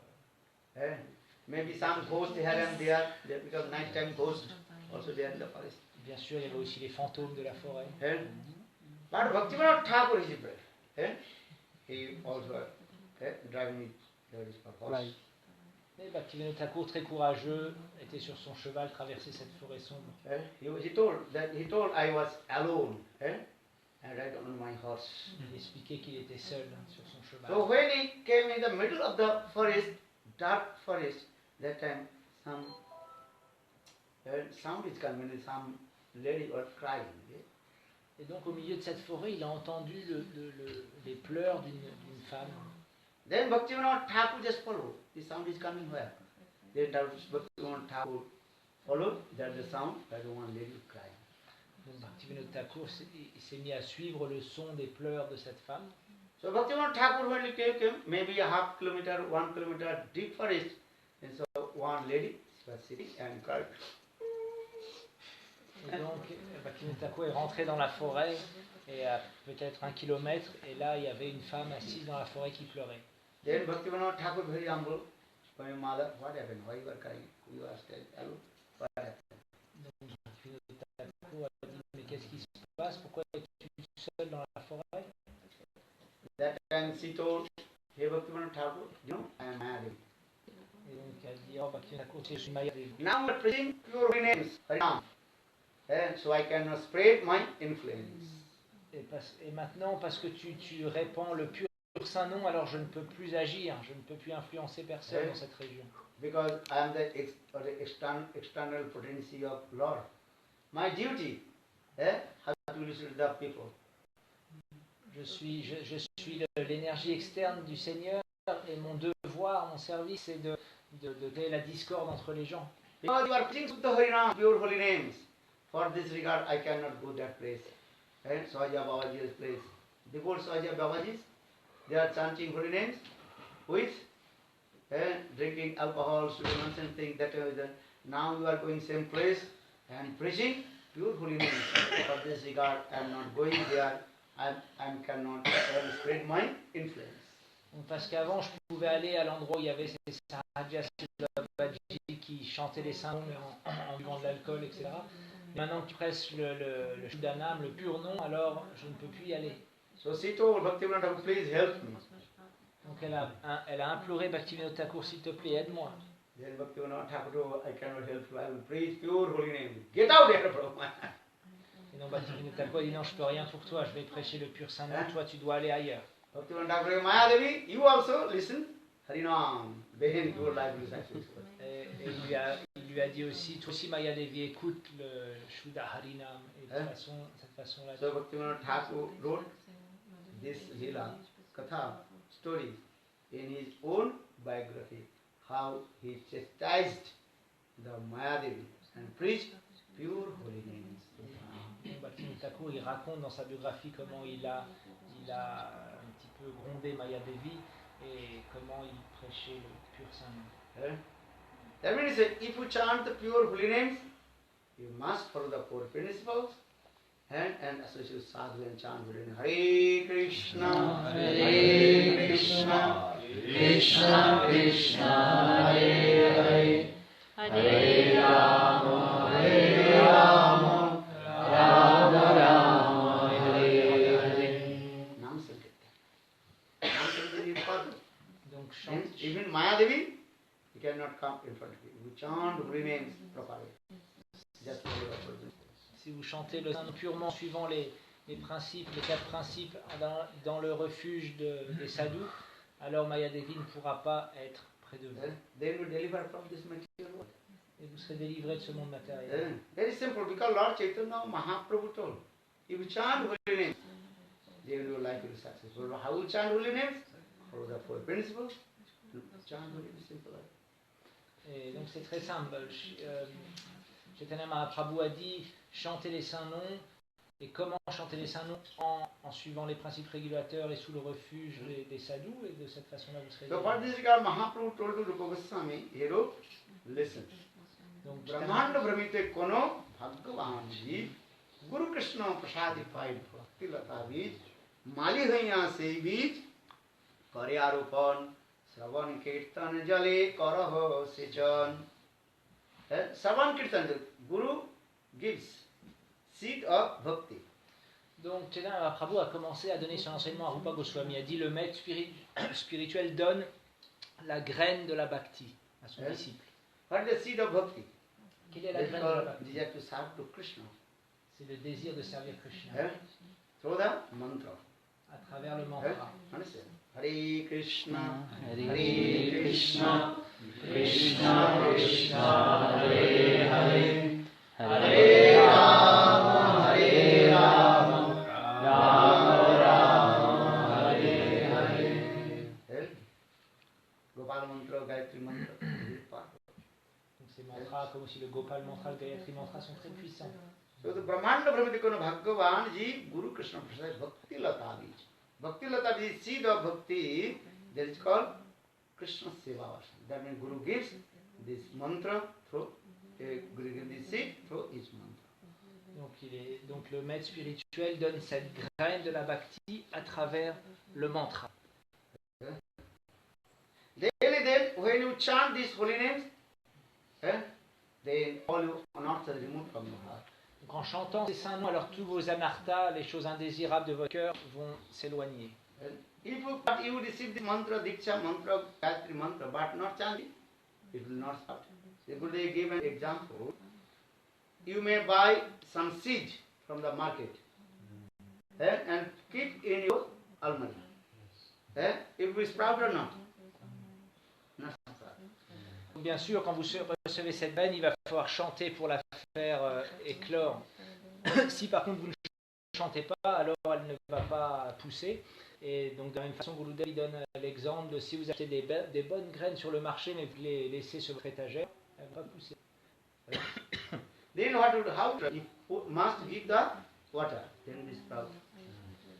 Maybe some ghost here and there, because night time ghost also there in the forest. Bien sûr, il y avait aussi les fantômes de la forêt. But Bhaktivinoda Thakur is brave. He also driving his horse. Right. Mais Bhaktivinoda Thakur, très courageux, était sur son cheval, traversait cette forêt sombre. He told I was alone, and ride on my horse. Il expliquait qu'il était seul sur son cheval. So when he came in the middle of the forest, dark forest, that time some sound is coming, some lady was crying. Et donc au milieu de cette forêt, il a entendu les pleurs d'une femme. Then Bhaktivinoda Thakur just followed. The sound is coming where? Then Bhaktivinoda Thakur followed, there's the sound, there's one lady crying. Donc Bhaktivinoda Thakur s'est mis à suivre le son des pleurs de cette femme. So Bhaktivinoda Thakur when he came, maybe a half kilometer, 1 kilometer deep forest, and so one lady was sitting and cried. Et donc Bhaktivinoda Thakur est rentré dans la forêt, et à peut-être 1 kilomètre, et là il y avait une femme assise dans la forêt qui pleurait. Then Bhaktivinoda Thakur very humble, my mother, what happened? Why you are crying? You are still alone. What happened? Donc Bhaktivinoda Thakur a dit, mais qu'est-ce qui se passe? Pourquoi es-tu seul dans la forêt? That time she told, hey Bhaktivinoda Thakur, I am married. Et donc elle dit, oh Bhaktivinoda Thakur, je suis Mayadevi. Now I am preaching pure holy names, Harinam. So I cannot spread my influence. Et maintenant, parce que tu répands le pur saint nom, alors je ne peux plus agir, je ne peux plus influencer personne dans cette région. Because I am the external potency of Lord. My duty, how to listen to the people. Je suis l'énergie externe du Seigneur, et mon devoir, mon service, c'est de donner la discorde entre les gens. Because you are preaching Suddha Harinam, pure holy names. For this regard, I cannot go that place. Swaja Babaji's place. Before Swaja Babaji's, they are chanting holy names with drinking alcohol, sweetness and things. Now you are going same place and preaching pure holy names. For this regard, I am not going there. I cannot spread my influence. Donc, parce qu'avant, je pouvais aller à l'endroit où il y avait ces Sahaja Babaji qui chantaient les saints en buvant de l'alcool, etc. Maintenant que tu presses le Shuddhanam, le pur nom, alors je ne peux plus y aller. So she told Bhaktivinoda Thakur, please help me. Donc elle a imploré Bhaktivinoda Thakur, s'il te plaît, aide-moi. Then Bhaktivinoda Thakur told, I cannot help you, I will preach pure holy name. Get out there from me. Et donc Bhaktivinoda Thakur dit non, je peux rien pour toi, je vais prêcher le pur saint nom, toi tu dois aller ailleurs. Bhaktivinoda Thakur said, Mayadevi, you also listen. Harinam. Then your life will be successful. Et il lui a dit aussi, toi aussi Mayadevi, écoute le Shuddha Harinam. Et de cette façon-là. So Bhaktivinoda Thakur wrote this Lila Katha story in his own biography, how he chastised the Mayadevi and preached pure holy names. Bhaktivinoda Thakur, il raconte dans sa biographie comment il a un petit peu grondé Mayadevi et comment il prêchait le pur saint nom. That means if you chant the pure holy names, you must follow the four principles and associate with sadhu and chant holy name. Hare Krishna, Hare Krishna, Krishna Krishna, Hare Hare, Hare Rama, Hare Rama, Rama Rama, Hare Hare. Nam Sankirtan. Nam Sankirtan is important. Donc, And chante, even Maya Devi, you cannot come in front of you. You chant holy names properly. Just follow the four principles. si vous chantez le saint purement suivant les principes, les 4 principes dans le refuge des sadhus, alors Maya Devi ne pourra pas être près de vous. Then you deliver from this material world. Et vous serez délivré de ce monde matériel. Very simple, because Lord Chaitanya Mahaprabhu told, if you chant holy names, then your life will be successful. How you chant holy names? Follow the four principles. Chant holy names, simple. Et donc c'est très simple. Chaitanya Mahaprabhu a dit chanter les saints noms. Et comment chanter les saints noms en suivant les principes régulateurs et sous le refuge des sadhus, et de cette façon-là vous serez So délivré. what this regard Mahaprabhu told to Rupa Goswami, he wrote, listen. Donc Brahmanda Brahmite Kono Bhagavan Ji Guru Krishna Prasadi Fied Bhakti Lata Bij Mali Haiya Se Bij Kare Aropan Sravan Kirtan Jale Karaho Sechan. Sravan Kirtan, Guru gives seed of bhakti. Donc Chaitanya Mahaprabhu a commencé à donner son enseignement à Rupa Goswami. Il a dit le maître spirituel donne la graine de la bhakti à son disciple. What is the seed of bhakti? Quelle est la It's graine de la called bhakti? desire to serve to Krishna. C'est le désir de servir Krishna Through the mantra. à travers le mantra. Understand? Hare Krishna, Hare Hare Krishna, Krishna, Krishna Hare Hare, Hare Hare Rama, Hare Rama, Rama Rama, Hare Hare. Gopal mantra, Gayatri mantra, is powerful. Donc ces mantras, comme aussi le Gopal mantra, le Gayatri mantra, sont très puissants. So the Brahmanda Brahmatikona Bhagavan Ji Guru Krishna Prasad Bhakti Lata Bij. Bhakti Lata Bij is seed of bhakti, that is called Krishna Seva Varshan. That means Guru gives this mantra through, Guru gives this seed through his mantra. Donc le maître spirituel donne cette graine de la bhakti à travers le mantra. Daily then, when you chant these holy names, then all your anarthas are removed from your heart. Donc en chantant ces saints noms, alors tous vos anarthas, les choses indésirables de votre cœur vont s'éloigner. If you receive the mantra, Diksha mantra, Gayatri mantra, but not chanting, it will not stop. The Gurudev gave an example. You may buy some seed from the market and keep in your almari. It will sprout or not? Not sprout. Donc, bien sûr, quand vous recevez cette graine, il va falloir chanter pour la faire éclore. Si par contre vous ne chantez pas, alors elle ne va pas pousser. Et donc de la même façon, Gurudev donne l'exemple de si vous achetez des bonnes graines sur le marché, mais vous les laissez sur votre étagère, elles ne vont pas pousser. Then how you must give the water, then they sprout.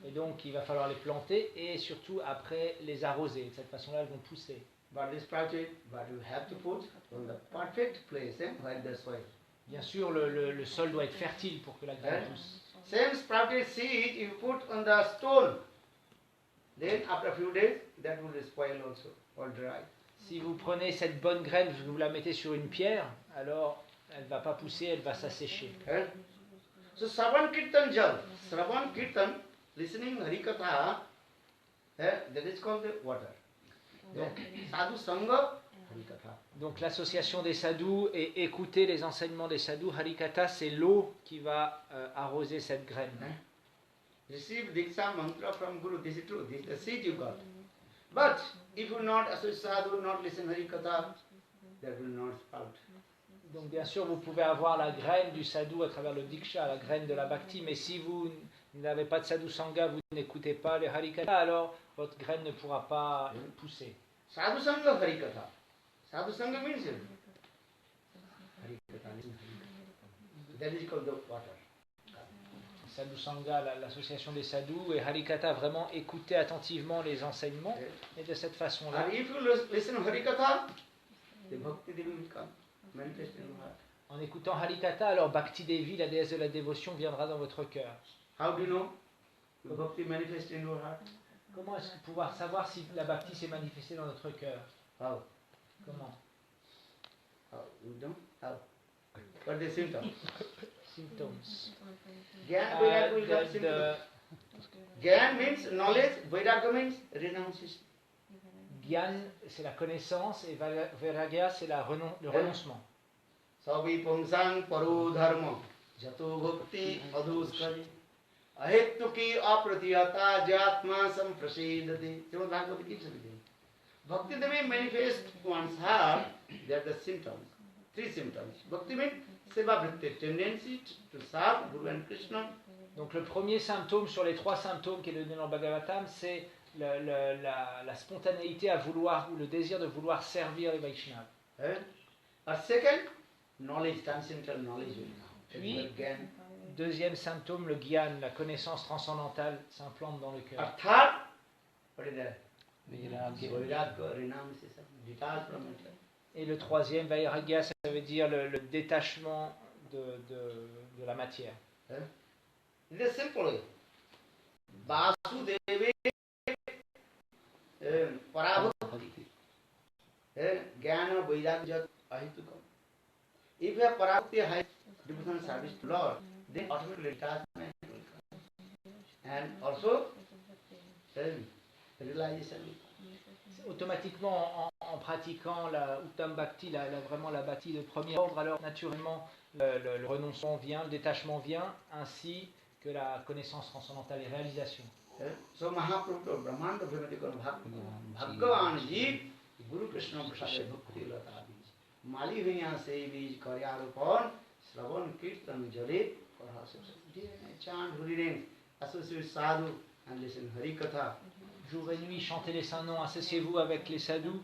Et donc il va falloir les planter et surtout après les arroser. De cette façon-là, elles vont pousser. But they sprouted, but you have to put on the perfect place, where the soil. Bien sûr, le sol doit être fertile pour que la graine pousse. Same sprouted seed you put on the stone. Then after a few days, that will spoil also, or dry. Si vous prenez cette bonne graine, vous la mettez sur une pierre, alors elle ne va pas pousser, elle va s'assécher. So Sravan Kirtan Jal, Sravan Kirtan, listening Harikatha, that is called the water. Donc, Sadhu Sangha, Harikatha. Donc l'association des sadhus et écouter les enseignements des sadhus, Harikatha, c'est l'eau qui va arroser cette graine. Receive Diksha mantra from Guru, this is true, this is the seed you got. But if you not associate Sadhu, not listen Harikatha, that will not sprout. Donc bien sûr, vous pouvez avoir la graine du sadhu à travers le diksha, la graine de la bhakti, mais si vous n'avez pas de sadhu sangha, vous n'écoutez pas les harikatha, alors votre graine ne pourra pas pousser. Sadhu Sangha Harikatha. Sadhu Sangha means Harikatha. That is called the water. Sadhu sangha, l'association des sadhus, et harikatha, vraiment écouter attentivement les enseignements, et de cette façon-là. And if you listen Harikatha, the Bhakti Devi will come, manifest in your heart. En écoutant Harikatha, alors Bhakti Devi, la déesse de la dévotion, viendra dans votre cœur. How do you know? The Bhakti manifest in your heart. Comment est-ce que pouvoir savoir si la Bhakti s'est manifestée dans notre cœur? How? Comment? How? You don't? How? What are the symptoms? Symptoms. Gyan, Vairagya will have symptoms. Gyan means knowledge, Vairagya means renunciation. Gyan, c'est la connaissance, et Vairagya, c'est le renoncement. Savi pungsang paro dharma jato bhakti adhuskari ahetuki apratiyata jatma samprasedati. Srimad Bhagavata keeps repeating. Bhakti Devi manifest one's heart. There are the symptoms, 3 symptoms. Bhakti means seva vritti, tendency to serve Guru and Krishna. Donc le premier symptôme sur les 3 symptômes qui est donné dans le Bhagavatam, c'est la spontanéité à vouloir, ou le désir de vouloir servir les Vaishnavas. A second, knowledge, transcendental knowledge will come. Puis, Again. deuxième symptôme, le Gyan, la connaissance transcendantale, s'implante dans le A cœur. third, what is that? Vairagya. Vairagya, renunciation, detached from it. Et le troisième, Vairagya, ça veut dire le détachement de la matière. It is simple. Vasudevi Parabhakti. Jnana Vairagya Ahitukam. If you have Parabhakti, high devotional service to Lord, then automatically detachment will come. And also, realization will come. Automatiquement, en pratiquant la Uttam Bhakti, vraiment la Bhakti de premier ordre, alors naturellement le renoncement vient, le détachement vient, ainsi que la connaissance transcendantale et réalisation. So Mahaprabhu Brahmanda Bhimatikon Bhagavan Jeev Guru Krishna Prasad Bhakti Lata Bij Mali Vinya Se Bij Karyarupon Sravan Kirtan Jale Chant Holy Names, associate with sadhu and listen Hari Katha. Jour et nuit, chantez les saints noms, associez-vous avec les sadhus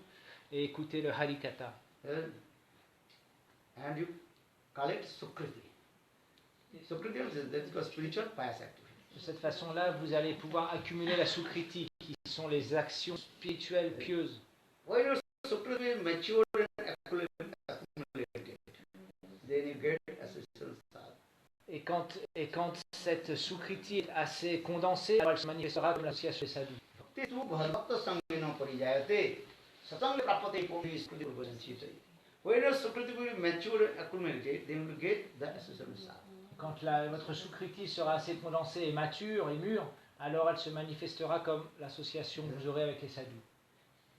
et écoutez le Harikatha. And you collect Sukriti. Sukriti is a spiritual pious activity. De cette façon-là, vous allez pouvoir accumuler la Sukriti, qui sont les actions spirituelles pieuses. When your Sukriti is mature and accumulated, then you get association sadhu. Et quand cette Sukriti est assez condensée, alors elle se manifestera comme l'association des sadhus. Bhakti tu bhagavata sangena parijayate satanga prapate purni Sukriti bhajanchite. When your Sukriti will be mature and accumulated, then you will get the association sadhu. Quand votre Sukriti sera assez condensée et mature et mûre, alors elle se manifestera comme l'association que vous aurez avec les sadhus.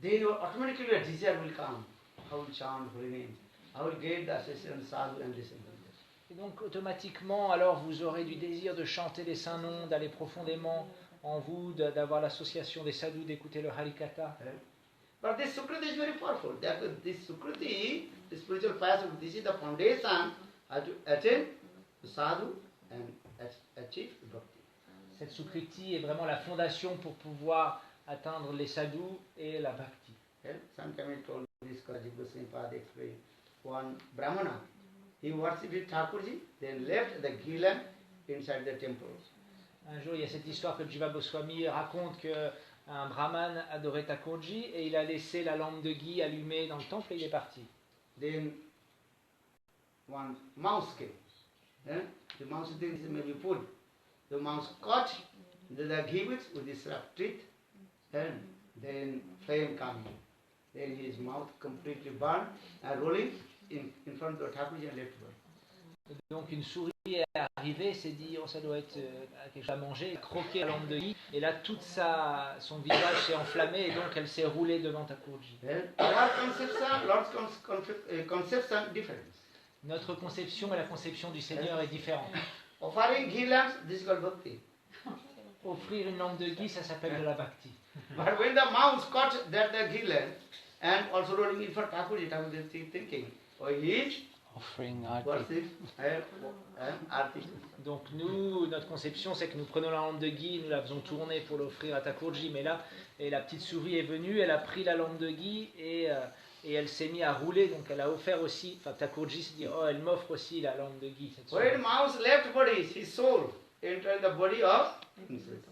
Then automatically a desire will come. I will chant holy names. I will get the association sadhu and listen to this. Et donc automatiquement, alors vous aurez du désir de chanter les saints noms, d'aller profondément en vous, d'avoir l'association des sadhus, d'écouter le Harikatha. But this Sukriti is very powerful. Therefore, this Sukriti, the spiritual path, this is the foundation to attain the sadhu and achieve the bhakti. Cette Sukriti est vraiment la fondation pour pouvoir atteindre les sadhus et la bhakti. Sometime I told this Kajiv Goswami Pad explained. One Brahmana, he worshipped Thakurji, then left the ghee lamp inside the temple. Un jour, il y a cette histoire que Jiva Goswami raconte qu'un brahman adorait Thakurji et il a laissé la lampe de ghee allumée dans le temple et il est parti. Then one mouse came. The mouse thinks maybe food. The mouse caught the ghee with his rough teeth, and then flame coming. Then his mouth completely burned and rolling in front of Thakurji and left burn. Et donc une souris est arrivée, s'est dit oh, ça doit être quelque chose à manger, elle a croqué la lampe de ghee et là tout son visage s'est enflammé et donc elle s'est roulée devant Thakurji. Conception difference. Notre conception et la conception du Seigneur est différente. Offering ghee lamps, this is called bhakti. Offrir une lampe de ghee, ça s'appelle de la bhakti. But when the mouse caught the ghee lamp and also rolling in front of Thakurji, Thakurji is thinking, oh, he is Offering arti. worship artist. Donc nous, notre conception, c'est que nous prenons la lampe de ghee, nous la faisons tourner pour l'offrir à Thakurji, mais là, et la petite souris est venue, elle a pris la lampe de ghee et elle s'est mise à rouler, donc elle a offert aussi, enfin Thakurji s'est dit, oh elle m'offre aussi la lampe de ghee. Cette souris. When mouse left body, his soul entered the body of princess.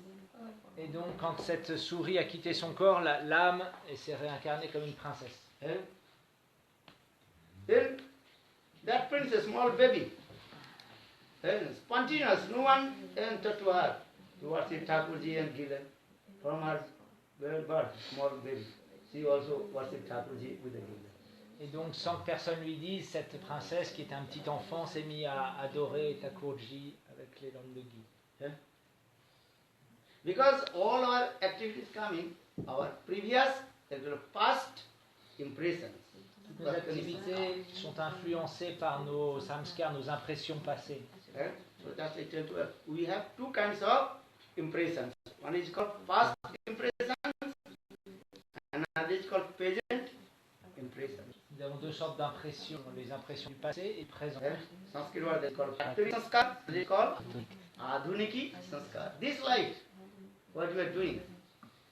Et donc quand cette souris a quitté son corps, l'âme s'est réincarnée comme une princesse. Then that princess, small baby, and spontaneous, no one entered to her to worship Thakurji and Gilan. From her very birth, small baby, she also worshipped Thakurji with the Gilan. Et donc, sans que personne lui dise, cette princesse qui était un petit enfant s'est mise à adorer Thakurji avec les langues de Guy. Yeah? Because all our activities coming, our previous, past impressions. Toutes nos activités sont influencées par nos samskars, nos impressions passées. Yeah? So that's it. We have two kinds of impressions. One is called past impressions, and another is called present impressions. Nous avons deux sortes d'impressions, les impressions du passé et du présent. Yeah? Sanskrit word is called Prakritiki sanskar, it is called Adhuniki sanskar. This life, what you are doing,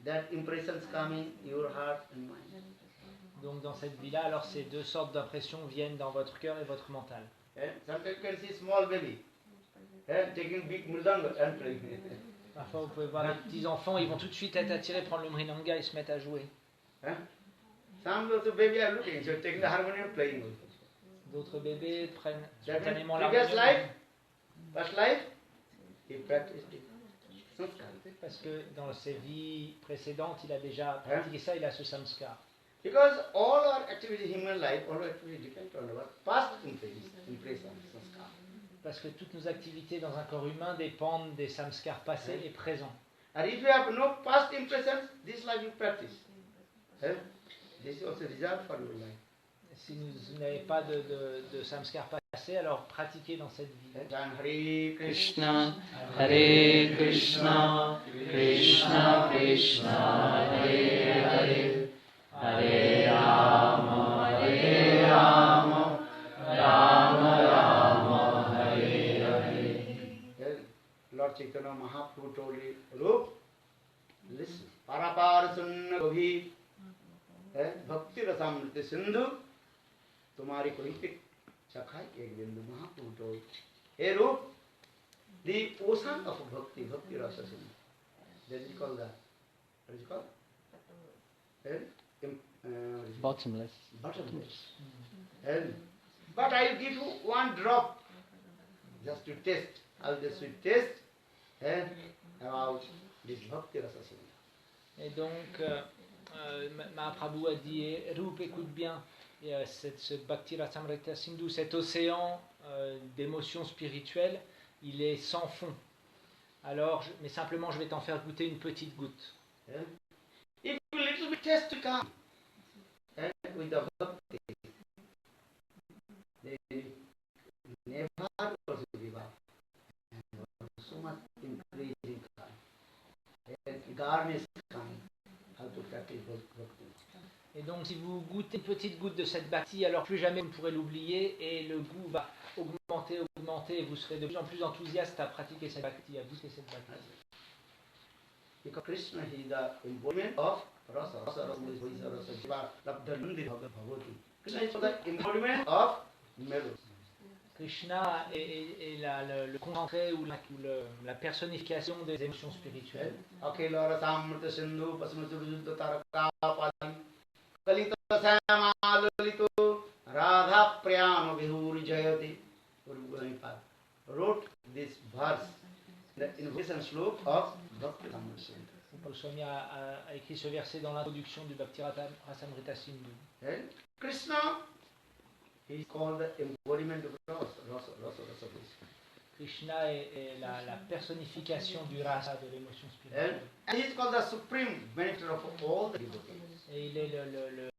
that impressions come in your heart and mind. Donc dans cette vie-là, alors ces deux sortes d'impressions viennent dans votre cœur et votre mental. Yeah? Sometimes you can see small baby taking big mridanga and playing. Parfois vous pouvez voir les petits enfants, ils vont tout de suite être attirés, prendre le mridanga et se mettre à jouer. Huh? Some of the baby are looking, so taking the harmonium playing with it. D'autres bébés prennent That means spontanément previous l'harmonium. past life, he practiced it. Sanskar. Parce que dans ses vies précédentes, il a déjà pratiqué ça, il a ce samskar. Because all our activities in human life, all our activities depend on our past impressions, sanskar. Parce que toutes nos activités dans un corps humain dépendent des samskars passés et présents. And if you have no past impressions, this life you practice. This is also reserved for your life. Si vous n'avez pas de samskar passés, alors pratiquez dans cette vie. Then Hare Krishna, Hare Krishna, Krishna Krishna, Hare Hare, Hare Rama, Hare Rama, Rama Rama, Hare Hare. Lord Chaitanya Mahaprabhu told it, Rup, listen, Parapar Sunna Gobhi, Bhakti Rasamrita Sindhu, Tumari koi pik chakhai ek bindu. Mahaprabhu told, hey Rup, the ocean of Bhakti, Bhakti Rasa Sindhu. That is called the, what is it called? Bottomless. Bottomless. But I will give you one drop, just to test. I will just test about this Bhakti Rasa Sindhu. Et donc, Mahaprabhu a dit, Rup, écoute bien, ce Bhakti Rasamrita Sindhu, cet océan d'émotions spirituelles, il est sans fond. Alors, mais simplement, je vais t'en faire goûter une petite goutte. If a little bit test come with the Bhakti, they never also give up. So much increasing time. Garnish coming. How to practice Bhakti. Et donc, si vous goûtez une petite goutte de cette bhakti, alors plus jamais vous ne pourrez l'oublier et le goût va augmenter, et vous serez de plus en plus enthousiaste à pratiquer cette bhakti, à goûter cette bhakti. Because Krishna is the embodiment of rasa. Rasa is rasa jiva labdhanandi bhavati. Krishna is the embodiment of melody. Krishna est le concentré ou la personnification des émotions spirituelles. Akela rasamrita sindhu pasmatu vizuddha taraka pali kalita sama lalito radha priyama vihuri jayati. Wrote this verse, the invocation sloka of Bhakti Rasamrita Sindhu. Paul Swami a écrit ce verset dans l'introduction du Bhakti Rasamrita Sindhu. Krishna is called the embodiment of rasa. Krishna est la personnification du rasa, de l'émotion spirituelle. And he is called the supreme benefactor of all the devotees. Et il est le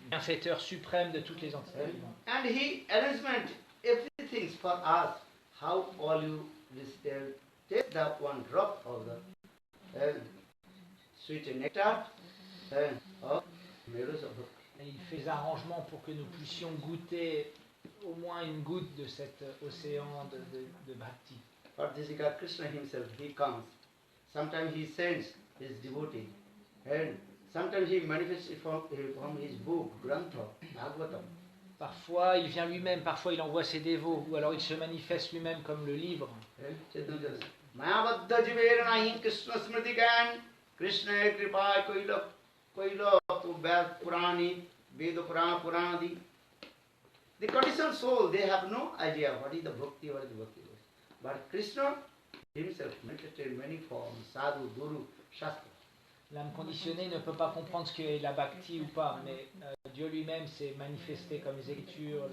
bienfaiteur suprême de toutes les entités vivantes. And he arrangement everything for us. How all you listen, take that one drop of the sweet nectar of meadows of Bhakti. Et il fait des arrangements pour que nous puissions goûter au moins une goutte de cet océan de bhakti. For this is Krishna himself, he comes. Sometimes he sends his devotee, and sometimes he manifests it from his book, Grantha, Bhagavatam. Parfois il vient lui-même, parfois il envoie ses dévots, ou alors il se manifeste lui-même comme le livre. Mayabadda jiveranahi Krishna smriti gan, Krishna kripa koila tu Ved Purani, Veda Purana Puranadi, The conditioned soul, they have no idea what is the bhakti, what is the bhakti. But Krishna himself manifested in many forms, sadhu, guru, shastra. L'âme conditionnée ne peut pas comprendre ce qu'est la bhakti ou pas, mais Dieu lui-même s'est manifesté comme les Écritures,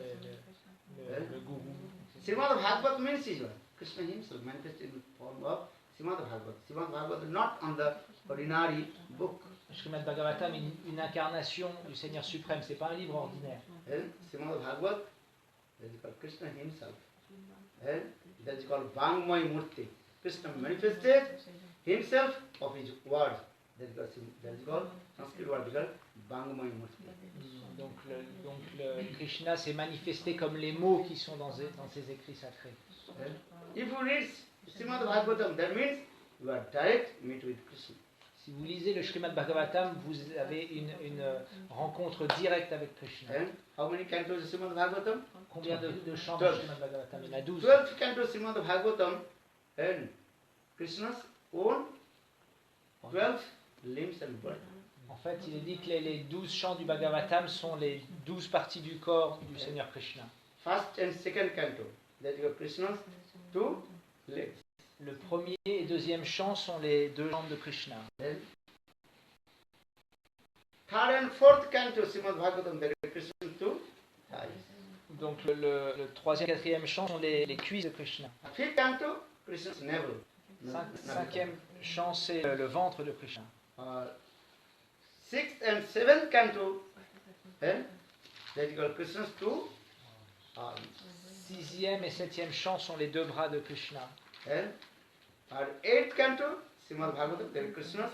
le gourou. Srimad Bhagavad means is what? Krishna himself manifested in the form of Srimad Bhagavad. Srimad Bhagavad is not on the ordinary book. Srimad Bhagavatam est une incarnation du Seigneur suprême, c'est pas un livre ordinaire. And Srimad Bhagavad, that is called Krishna himself. And that is called Vangmay Murti. Krishna manifested himself of his words. That is called Sanskrit word is called Vangmay Murti. Donc, Krishna s'est manifesté comme les mots qui sont dans ses écrits sacrés. And if you read Srimad Bhagavatam, that means you are direct meet with Krishna. Si vous lisez le Srimad Bhagavatam, vous avez une rencontre directe avec Krishna. And how many cantos of Srimad Bhagavatam? Combien de chants du 12. Srimad Bhagavatam? Il y en a 12. 12 cantos Srimad Bhagavatam and Krishna's own 12 limbs and body. En fait, il est dit que les 12 chants du Bhagavatam sont les 12 parties du corps du Seigneur Krishna. First and second canto, that is Krishna's 2 legs. Le premier et deuxième chant sont les 2 jambes de Krishna. Then third and fourth canto Srimad Bhagavatam, that is Krishna's 2 thighs. Donc le troisième et quatrième chant sont les cuisses de Krishna. Fifth canto, Krishna's navel. Cinquième chant, c'est le ventre de Krishna. Sixth and seventh canto, that is called Krishna's 2 arms. Sixième et septième chant sont les 2 bras de Krishna. And our eighth canto, Srimad Bhagavatam, that is Krishna's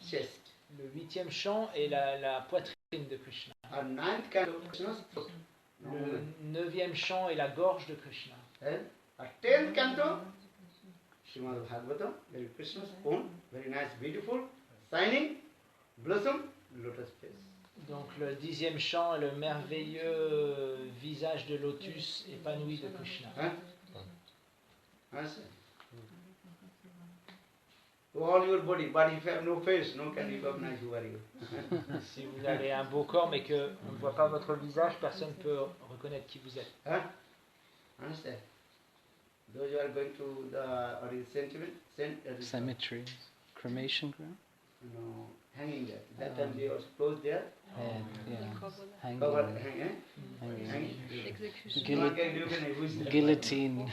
chest. Le huitième chant est la poitrine de Krishna. Our ninth canto, Krishna's throat. Le neuvième chant est la gorge de Krishna. And our tenth canto, Srimad Bhagavatam, that is Krishna's own, very nice, beautiful, shining, blossom, lotus face. Donc le 10e chant est le merveilleux visage de lotus épanoui de Krishna. Huh? Understand? To all your body, but if you have no face, no can recognize who are you. Si vous avez un beau corps mais qu'on ne voit pas votre visage, personne ne peut reconnaître qui vous êtes. Huh? Understand? Those who are going to the or is Cemetery, cremation ground. Hanging there. That time they also closed there. Hanging. Covered, Hanging. hanging. Guillotine.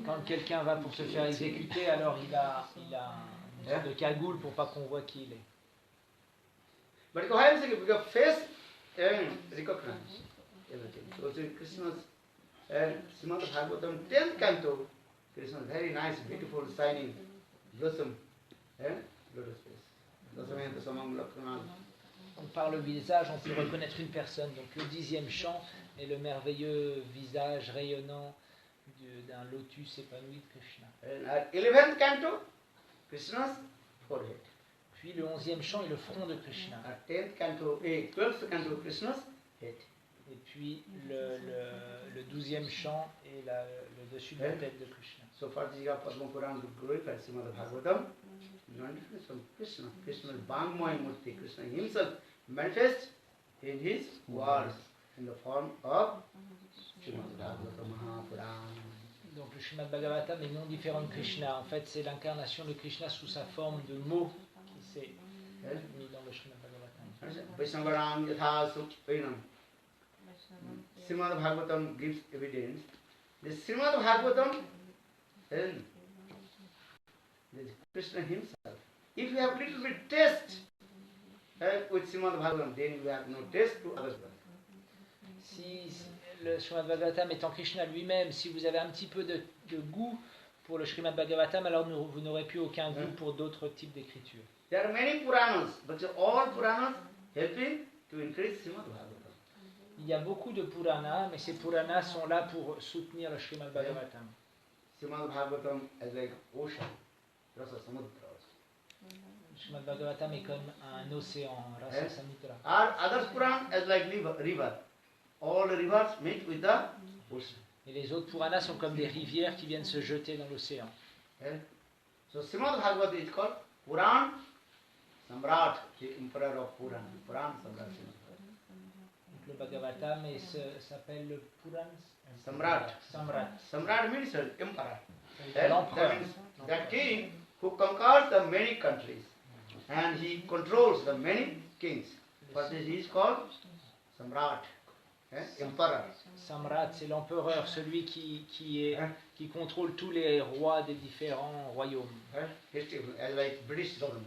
Quand quelqu'un va pour se faire exécuter, alors il a une sorte de cagoule pour pas qu'on voit qui il est. But why I'm saying because face recognize everything. So Krishna's Srimad Bhagavatam 10th canto, Krishna's very nice, beautiful, shining blossom, lotus face. Donc par le visage, on peut reconnaître une personne. Donc le 10e chant est le merveilleux visage rayonnant d'un lotus épanoui de Krishna. And 11th canto, Krishna's forehead. Puis le 11e chant est le front de Krishna. 10th canto, 12th canto, Krishna's head. Et puis le 12e chant est le dessus de la tête de Krishna. So far, this is Padma Puran to glorify Srimad Bhagavatam. Non difference from Krishna. Krishna is Vangmaya Murti. Krishna himself manifests in his words in the form of Srimad Bhagavatam Mahapuran. Donc le Srimad Bhagavatam est non différent de Krishna. En fait, c'est l'incarnation de Krishna sous sa forme de mots qui s'est mis dans le Srimad Bhagavatam. Vaishnavaram yatha supinam. Srimad Bhagavatam gives evidence. The Srimad Bhagavatam is Krishna himself. If you have little bit taste with Srimad Bhagavatam, then you have no taste to others. Si le Srimad Bhagavatam étant Krishna lui-même, si vous avez un petit peu de goût pour le Srimad Bhagavatam, alors vous n'aurez plus aucun goût pour d'autres types d'écriture. There are many Puranas, but all Puranas helping to increase Srimad Bhagavatam. Il y a beaucoup de Puranas, mais ces Puranas sont là pour soutenir le Srimad Bhagavatam. Srimad Bhagavatam is like ocean, Rasa Samudra. Le Srimad Bhagavatam est comme un océan, Rasa Samudra. Our other Puran is like river. All the rivers meet with the ocean. Et les autres Puranas sont comme des rivières qui viennent se jeter dans l'océan. So Srimad Bhagavatam is called Puran Samrat, the emperor of Puran. Puran Samrat. le Bhagavatam et s'appelle le Puran. Samrat. Samrat. Samrat means emperor. Ça veut dire That l'empereur. means that king who conquers the many countries and he controls the many kings. What is he is called? Samrat. Emperor. Samrat, c'est l'empereur, celui qui contrôle tous les rois des différents royaumes. History, like British government.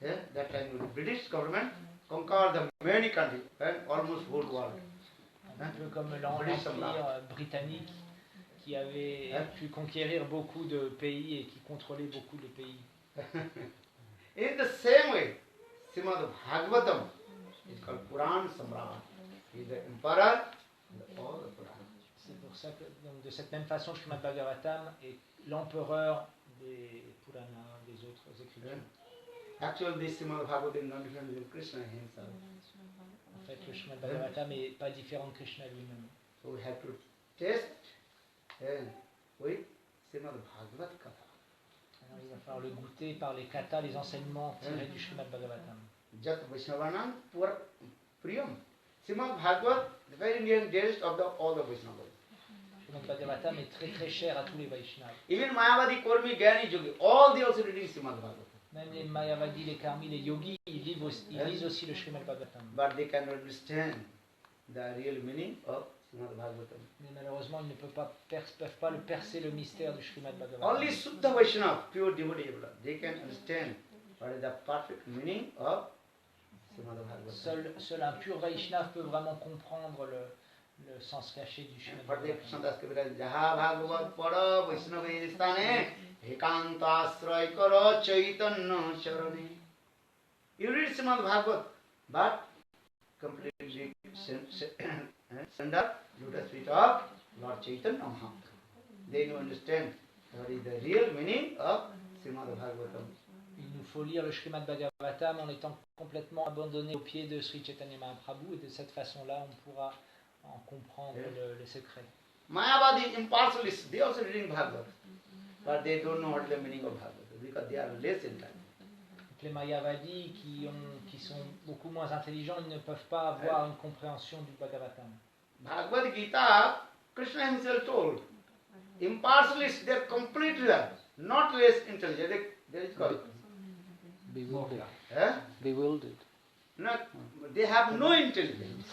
That time the British government conquered the many countries, almost whole world. Un peu comme l'Empire britannique qui avait pu conquérir beaucoup de pays et qui contrôlait beaucoup de pays. In the same way, Srimad Bhagavatam is called Puran Samrat. He is the emperor of all the Puranas. C'est pour ça que, donc, de cette même façon, Srimad Bhagavatam est l'empereur des Puranas, des autres écritures. Actually, this Srimad Bhagavatam is not different than Krishna himself. En fait, le Srimad Bhagavatam n'est pas différent de Krishna lui-même. So we have to test with Srimad Bhagavad Katha. Alors, il va falloir le goûter par les kathas, les enseignements tirés du Srimad Bhagavatam. Jat Vaishnavanam Priyam. Srimad Bhagavat, the very near dearest of all the Vaishnavas. Le Srimad Bhagavatam est très très cher à tous les Vaishnavas. Even Mayavadi, Kormi, Gyani, Yogi, all they also reading Srimad Bhagavatam. Même les Mayavadis, les Karmis, les Yogis, ils lisent aussi le Srimad Bhagavatam. But they cannot understand the real meaning of Srimad Bhagavatam. Mais malheureusement, ils ne peuvent pas le percer le mystère du Srimad Bhagavatam. Only Suddha Vaishnava, pure devotee, they can understand what is the perfect meaning of Srimad Bhagavatam. Seul un pur Vaishnava peut vraiment comprendre le sens caché du Srimad But the Bhagavatam. Krishnadas Kaviraj, Jaha Bhagavad Pada Vaishnava Stane Ekanta Asray Karo Chaitanya Sharane. You read Srimad Bhagavat, but completely stand up, lotus feet of Lord Chaitanya Mahaprabhu. They don't understand what is the real meaning of Srimad Bhagavatam. Il nous faut lire le Srimad Bhagavatam en étant complètement abandonné aux pieds de Sri Chaitanya Mahaprabhu, et de cette façon-là, on pourra en comprendre le secret. Mayavadi impartialists, they also reading Bhagavad, but they don't know what is the meaning of Bhagavad because they are less intelligent. Donc les Mayavadis qui sont beaucoup moins intelligents, ils ne peuvent pas avoir une compréhension du Bhagavatam. Bhagavad Gita, Krishna himself told, impartialists, they are completely not less intelligent. They is called Bewildered. eh? Bewildered. Not, they have no intelligence.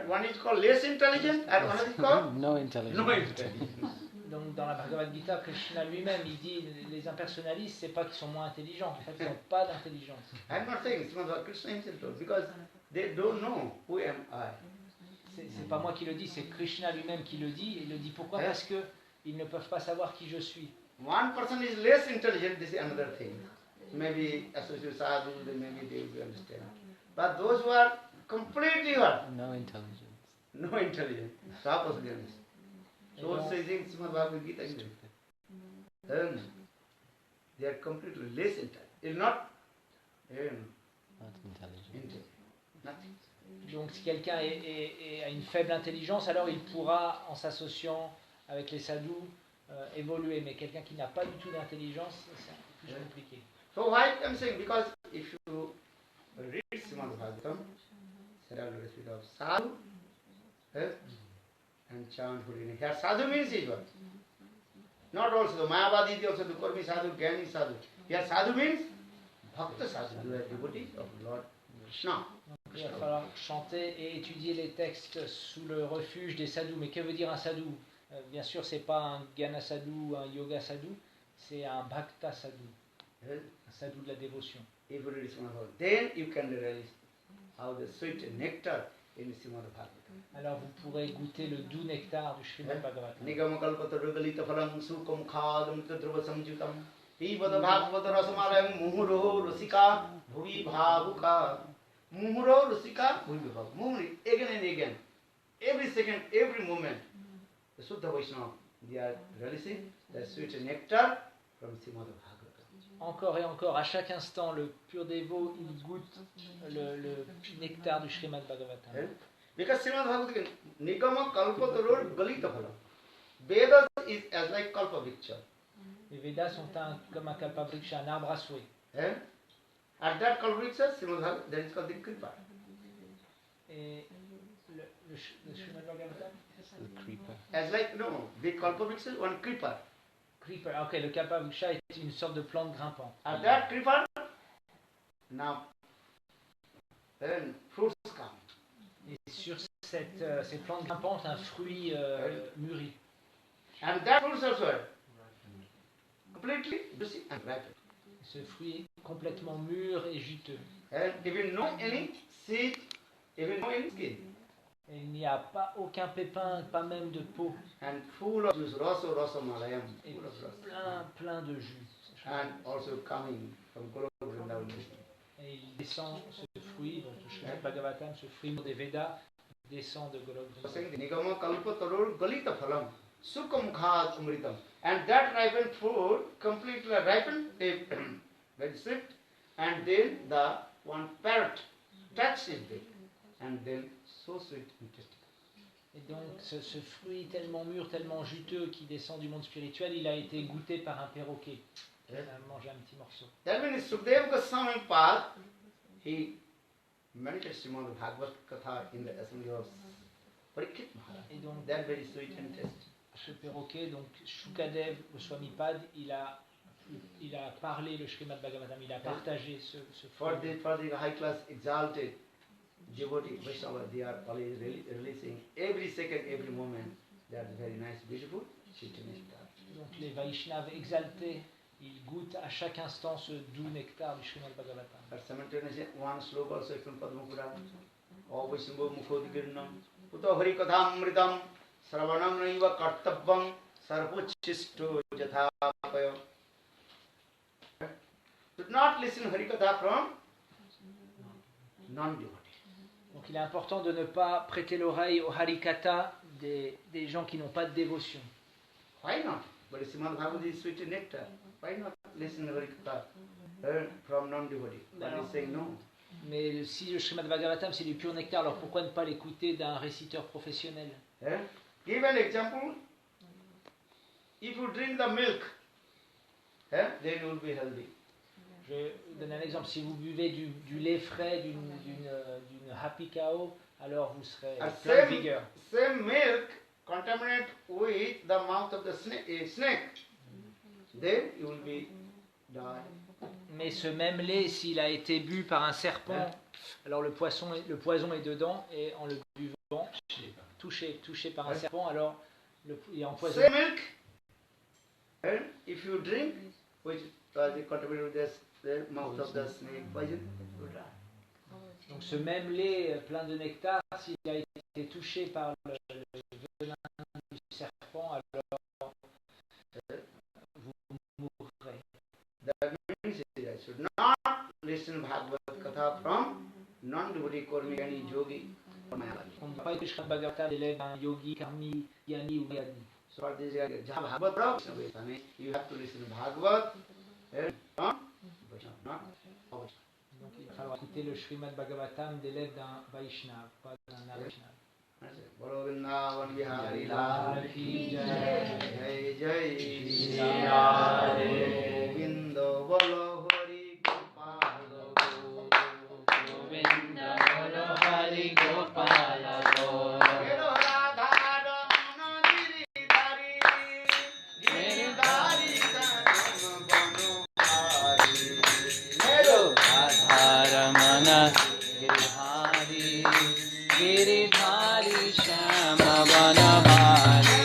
One is called less intelligent and one is called No intelligence. no intelligence. Donc dans la Bhagavad Gita, Krishna lui-même, il dit les impersonnalistes, c'est pas qu'ils sont moins intelligents, en fait, ils n'ont pas d'intelligence. I'm not saying it's not Krishna himself told because they don't know who am I. C'est pas moi qui le dis, c'est Krishna lui-même qui le dit. Et il le dit pourquoi? Parce que ils ne peuvent pas savoir qui je suis. One person is less intelligent, this is another thing. Maybe associate sadhu, then maybe they will understand. But those who are completely what? No intelligence. No intelligence. Sapasganis. So donc- saying Srimad Bhagavad Gita English. They are completely less intelligent. It's not Not intelligent. intelligent. Nothing. Donc si quelqu'un a une faible intelligence, alors il pourra, en s'associant avec les sadhus, évoluer. Mais quelqu'un qui n'a pas du tout d'intelligence, c'est un peu plus compliqué. So why I'm saying? Because if you read Srimad Bhagavatam, there are a bit of sadhu and chant Holy. Here sadhu means is what? Not also the Mayavadi, they also do Kormi sadhu, Gyani sadhu. Here sadhu means Bhakta sadhu, you are devotee of Lord Krishna. Donc, il va falloir chanter et étudier les textes sous le refuge des sadhus. Mais que veut dire un sadhu? Bien sûr, c'est pas un Gyana sadhu ou un Yoga sadhu, c'est un Bhakta sadhu, un sadhu de la dévotion. If you read Srimad Bhagavatam, then you can realize how the sweet nectar in Srimad Bhagavatam. Alors vous pourrez goûter le doux nectar du Srimad Bhagavatam. Nigamakalpatarugalita phalam sukam khadam tadruva samjutam pibada bhagavata rasamalayam muhuro rasika bhuvi bhavuka muhuro rasika bhuvi bhavuka. Muhuri, again and again, every second, every moment, the Suddha Vaishnava, they are relishing the sweet nectar from Srimad Bhagavatam. Encore et encore, à chaque instant, le pur dévot, il goûte le nectar du Srimad Bhagavatam. Because Srimad Bhagavatam, Nigama kalpatarur galita phalam. Vedas is as like kalpa vriksha. Les Védas sont comme un kalpavriksha, un arbre à souhait. At that kalpa vriksha, Srimad Bhagavatam, that is called the kripa. Et le Srimad Bhagavatam? The creeper. As like, no, the Kalpavriksha is one creeper. Creeper. Ok, le Kalpavriksha est une sorte de plante grimpante. And that creeper, now, then fruits come. Et sur ces plantes grimpantes, un fruit mûri. And that fruits also completely juicy and ripe. Ce fruit est complètement mûr et juteux. And even no any seed, even no any skin. Et il n'y a pas aucun pépin, pas même de peau. And full of juice, rasa malayam, Et full of rasa. plein de jus. And also coming from Goloka Vrindavan. Et il descend ce fruit, donc le Srimad Bhagavatam, ce fruit des Védas, descend de Goloka Vrindavan. Saying Nigama Kalpa Tarur Galita Phalam, Sukam Khat Amritam. And that ripened fruit completely ripened, very sweet, and then the one parrot touched it there, and then so sweet and tasty. Et donc ce fruit tellement mûr, tellement juteux qui descend du monde spirituel, il a été goûté par un perroquet. Il a mangé un petit morceau. That means Sukadeva Goswami Path, he meditated Srimad Bhagavad Katha in the assembly of Parikshit Maharaj. Et donc That very sweet and tasty. ce perroquet, donc Shukadev Goswamipad, il a parlé le Srimad Bhagavatam, il a partagé ce For fruit. the high class exalted devotee Vaishnava, they are always releasing every second, every moment. That's very nice, beautiful. Sweet nectar. Donc les Vaishnavas exaltés, ils goûtent à chaque instant ce doux nectar du Srimad Bhagavatam. But simultaneously, one sloka also from Padmakura. O Vaishnava Mukhodgirnam. Uto Hari Kathamritam. Sravanam Naiva Kartabvam. Sarvuchisto Jathapaya. Should not listen Hari Katha from non-devotee. Donc il est important de ne pas prêter l'oreille au harikata des gens qui n'ont pas de dévotion. Why not? But Srimad Bhagavad is sweet nectar. Why not listen Hari Katha from non-devotee? But he's saying no. Mais si le Srimad Bhagavatam c'est du pur nectar, alors pourquoi ne pas l'écouter d'un réciteur professionnel? Give an example. If you drink the milk, then you will be healthy. Je donne un exemple. Si vous buvez du lait frais d'une happy cow, alors vous serez plein de vigueur. Same milk contaminated with the mouth of the snake, then you will be die. Mais ce même lait, s'il a été bu par un serpent, alors le poison est dedans, et en le buvant, touché par un serpent, alors il est empoisonné. Same milk, and if you drink, which was contaminated with the mouth of the snake, poison, you die. Donc ce même lait plein de nectar, s'il a été touché par le venin du serpent, alors vous mourrez. That means I should not listen Bhagavad Katha from non-devotee Kormi Gani Yogi or Mayavadi. On ne peut pas écouter Srimad Bhagavatam d'élève d'un yogi, karmi, yani ou yadi. So for this, Bhagavad Prabhu, you have to listen to Bhagavad and not Vaishnava. Donc il va falloir écouter le Srimad Bhagavatam d'élève d'un Vaishnav, pas d'un Avaishnav. Bolo Vrindavan Bihari Lal ki jai. Jai Jai Shri Radhe Govindo Bolo Hari Gopala Govinda Bolo Hari Gopala Gopala. Gero Radha Ramana Giridhari Giridhari Saram Bano Hari Gero Radharamana Giridhari Giridhari Shama Vanabhari.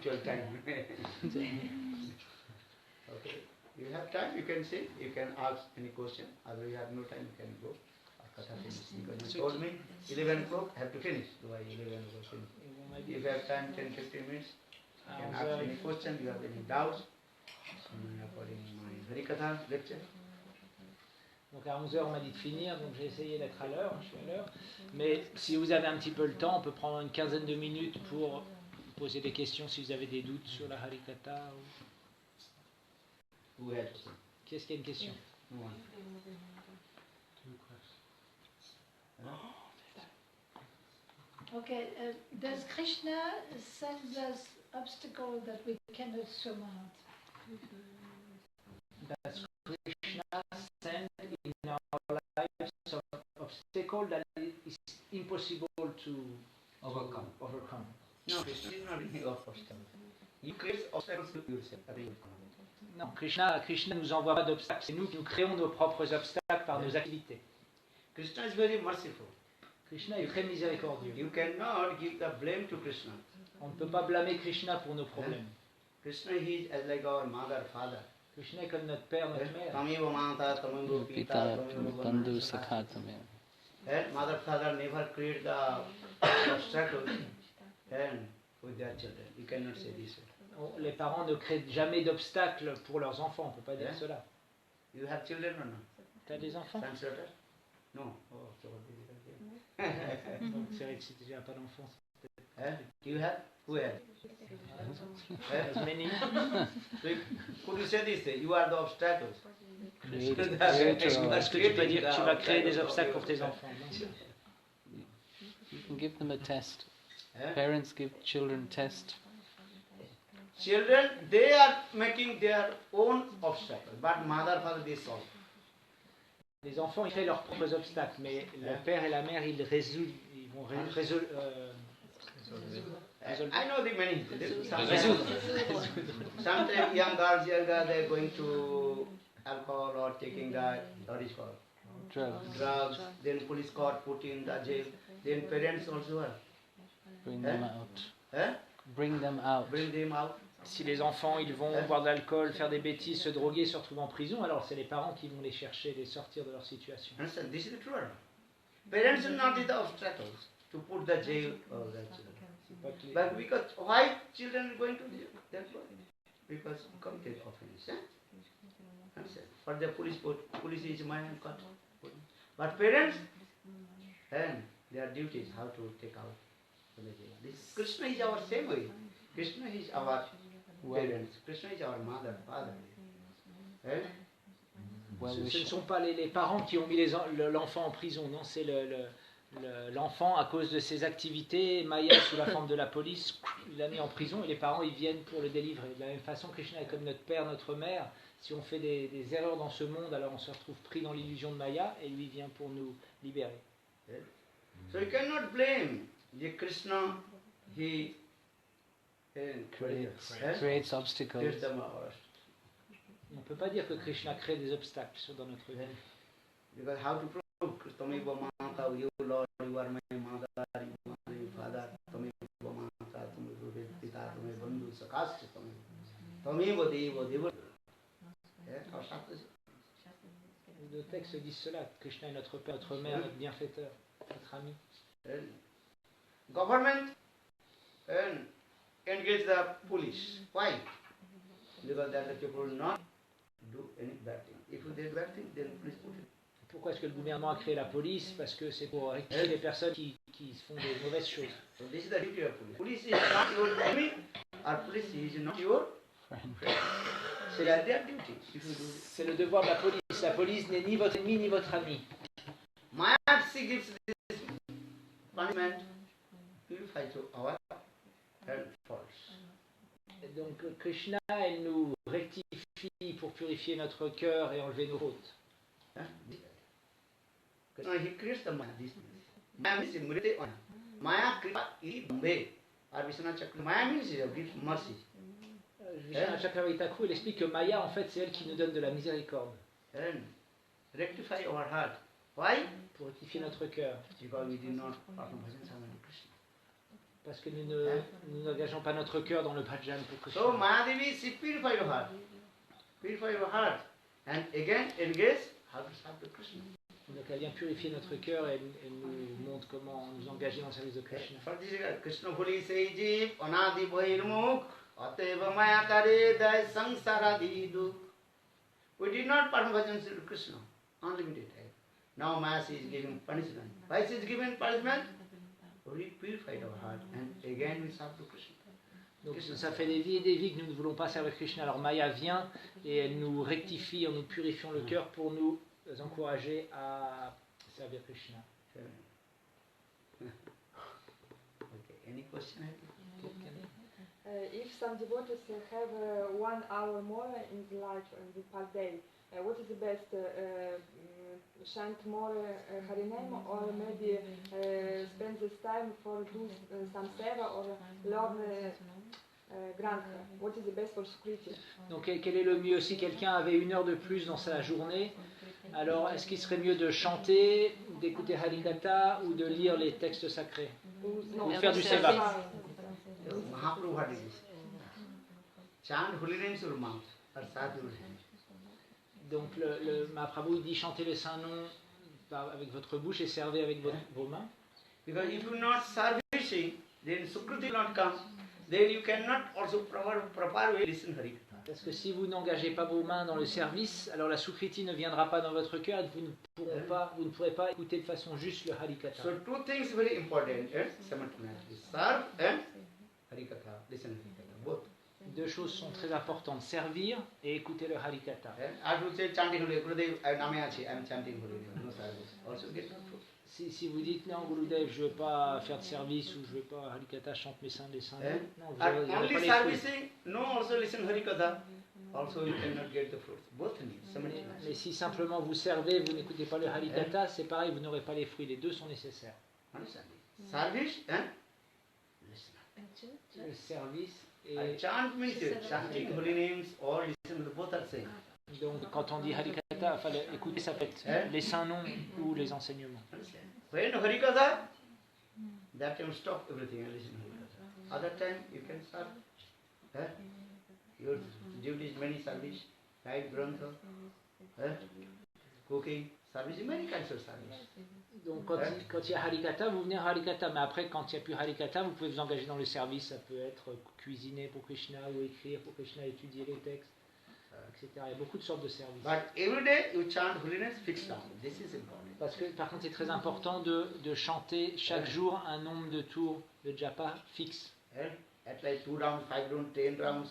punctual time. Okay. You have time, you can say, you can ask any question. Otherwise, you have no time, you can go. Katha finish. Because you told me 11 o'clock, have to finish. Why 11 o'clock finish? If you have time, 10-15 minutes, you can ask any question, you have any doubts. According to my Harikatha lecture. Donc à 11h, on m'a dit de finir, donc j'ai essayé d'être à l'heure, je suis à l'heure. Mais si vous avez un petit peu le temps, on peut prendre une quinzaine de minutes pour poser des questions si vous avez des doutes sur la Harikatha. Who has? Qui est-ce qui a une question? No one. Okay, does Krishna send us obstacles that we cannot surmount? Does Krishna send in our lives some obstacle that is impossible to overcome? No, Krishna is not any obstacle. You create obstacles to yourself. Non, Krishna nous envoie pas d'obstacles, c'est nous qui nous créons nos propres obstacles par nos activités. Krishna is very merciful. Krishna est très miséricordieux. You cannot give the blame to Krishna. On ne peut pas blâmer Krishna pour nos problèmes. Krishna he is as like our mother, father. Krishna est comme notre père, notre mère. Tamiva mata, tamiva pita, tamiva bandhu sakha. And mother, father never create the obstacles and with their children. You cannot say this. Les parents ne créent jamais d'obstacles pour leurs enfants, on ne peut pas dire cela. You have children or not? Tu as des enfants? Translator? No. Oh, so what did you Donc c'est vrai que si tu n'as pas d'enfants, You have? Who has? as many. So could you say this? You are the obstacles. Est-ce que tu peux dire que tu vas créer des obstacles pour tes enfants? You can give them a test. Parents give children test. Children, they are making their own obstacles, but mother, father, they solve. Les enfants, ils créent leurs propres obstacles, mais le père et la mère, ils vont résoudre. I know the many. Résoudre. Sometimes young girls, they're going to alcohol or taking the, what is called? Drugs. Then police court, put in the jail. Then parents also are. Bring them out. Bring them out. Bring them out. Si les enfants ils vont boire de l'alcool, faire des bêtises, se droguer, se retrouver en prison, alors c'est les parents qui vont les chercher, les sortir de leur situation. Understand? This is the truth. Parents are not the obstacles to put the jail or the children. But because why children are going to jail? That's why. Because committed offense. Understand? For the police is my cut. But parents, and their duties how to take out from the jail. This Krishna is our same way. Krishna is our parents. Krishna is our mother, father. Ce ne sont pas les parents qui ont mis l'enfant en prison, non, c'est l'enfant à cause de ses activités. Maya, sous la forme de la police, il l'a mis en prison et les parents ils viennent pour le délivrer. De la même façon, Krishna est comme notre père, notre mère. Si on fait des erreurs dans ce monde, alors on se retrouve pris dans l'illusion de Maya et lui vient pour nous libérer. So you cannot blame the Krishna. He creates obstacles. On ne peut pas dire que Krishna crée des obstacles dans notre vie. Because how to prove? Tamiva mata, you Lord, you are my mother, you are my father. Tamiva mata, tamiva pita, tamiva bandhu sakasya, tamiva deva deva. Nos textes disent cela. Krishna est notre père, notre mère, notre bienfaiteur, notre ami. Government engage the police. Why? Because that the people will not do any bad thing. If they do bad thing, then police put it. Pourquoi est-ce que le gouvernement a créé la police? Parce que c'est pour rectifier les personnes qui font des mauvaises choses. So this is the duty of police. Police is not your enemy, or police is not your friend. C'est their duty. C'est le devoir de la police. La police n'est ni votre ennemi ni votre ami. Maya gives this punishment purify to our faults. Donc Krishna, elle nous rectifie pour purifier notre cœur et enlever nos fautes. He creates the Maya. Maya means Mrite Ona. Maya Kripa Iri Bombay. Or Vishwanath Chakra. Maya means give mercy. Vishwanath Chakravarti Thakur, il explique que Maya, en fait, c'est elle qui nous donne de la miséricorde. And rectify our heart. Why? Pour rectifier notre cœur. Because we did not perform bhajan Krishna. Parce que nous n'engageons pas notre cœur dans le bhajan pour Krishna. So Mayadevi, she purified your heart. Purify your heart. And again engage how to serve the Krishna. Donc elle vient purifier notre cœur et elle nous montre comment nous engager dans le service de Krishna. For this Krishna Bhuli say jeev anadi bhirmukh ateva mayakare dai sangsaradi dukh. We did not perform bhajan to Krishna, unlimited time. Now Maya is giving punishment. Why she is giving punishment? We purified our heart and again we serve to Krishna. Donc ça fait des vies et des vies que nous ne voulons pas servir Krishna. Alors Maya vient et elle nous rectifie en nous purifiant le cœur pour nous encourager à servir Krishna. Okay, any question? If some devotees have 1 hour more in the life per day, what is the best? Chant more Hariname or maybe spend this time for do some seva or learn Grantha? What is the best for Sukriti? Donc quel est le mieux? Si quelqu'un avait 1 heure de plus dans sa journée, alors est-ce qu'il serait mieux de chanter, d'écouter Harikatha ou de lire les textes sacrés? Ou faire du seva? Mahaprabhu had this. Chant holy names your mouth or sadhu hands. Donc le Mahaprabhu dit chantez les saints noms avec votre bouche et servez avec vos mains. Because if you are not servicing, then Sukriti will not come. Then you cannot also properly listen Harikatha. Parce que si vous n'engagez pas vos mains dans le service, alors la Sukriti ne viendra pas dans votre cœur et vous ne pourrez pas écouter de façon juste le Harikatha. So 2 things very important simultaneously. Serve and Harikatha. Listen Harikatha. Both. 2 choses sont très importantes, servir et écouter le Harikatha. I would say chanting Holy Gurudev, I am chanting Holy Name, no service. Also get no fruit. Si vous dites non, Gurudev, je ne veux pas faire de service ou je ne veux pas Harikatha, chante les saints, non, vous n'aurez pas Only les fruits. servicing, no also listen Harikatha. Also you cannot get the fruits. Both need simultaneously. Mais si simplement vous servez, vous n'écoutez pas le Harikatha, c'est pareil, vous n'aurez pas les fruits. Les 2 sont nécessaires. Understand? Service and listen. Le service et... Chant means chanting holy names or listen to both are same. Donc quand on dit Harikatha, enfin, écouter ça peut être les saints noms ou les enseignements. When Harikatha, that time stop everything and listen Harikatha. Other time you can serve. Your duties many service, write grantha, cooking, service, many kinds of service. Donc quand il y a Harikatha, vous venez à Harikatha, mais après quand il n'y a plus Harikatha, vous pouvez vous engager dans le service, ça peut être cuisiner pour Krishna ou écrire pour Krishna, étudier les textes, etc. Il y a beaucoup de sortes de services. But every day you chant holiness fixed down. This is important. Parce que par contre c'est très important de chanter chaque jour un nombre de tours de japa fixe. At like 2 rounds, 5 rounds, 10 rounds,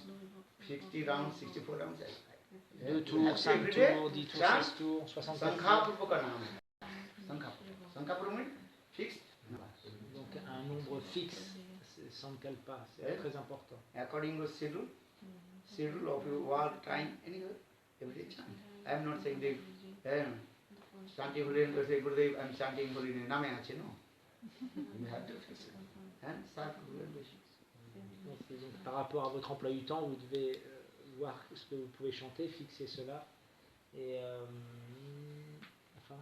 60 rounds, 64 rounds. 2 tours, 5 tours, 10 tours, 16 tours, 64 tours. Sankha ka naam hai. Sankha means fixed. Donc un nombre fixe, Sankalpa, c'est très important. According to schedule of your work, time, anyway, every day chant. I am not saying that chanting holy name, say Gurudev, I am chanting holy name, name ache, no. You have to fix it. And start holy name. Donc, par rapport à votre emploi du temps, vous devez voir ce que vous pouvez chanter, fixer cela. Et enfin.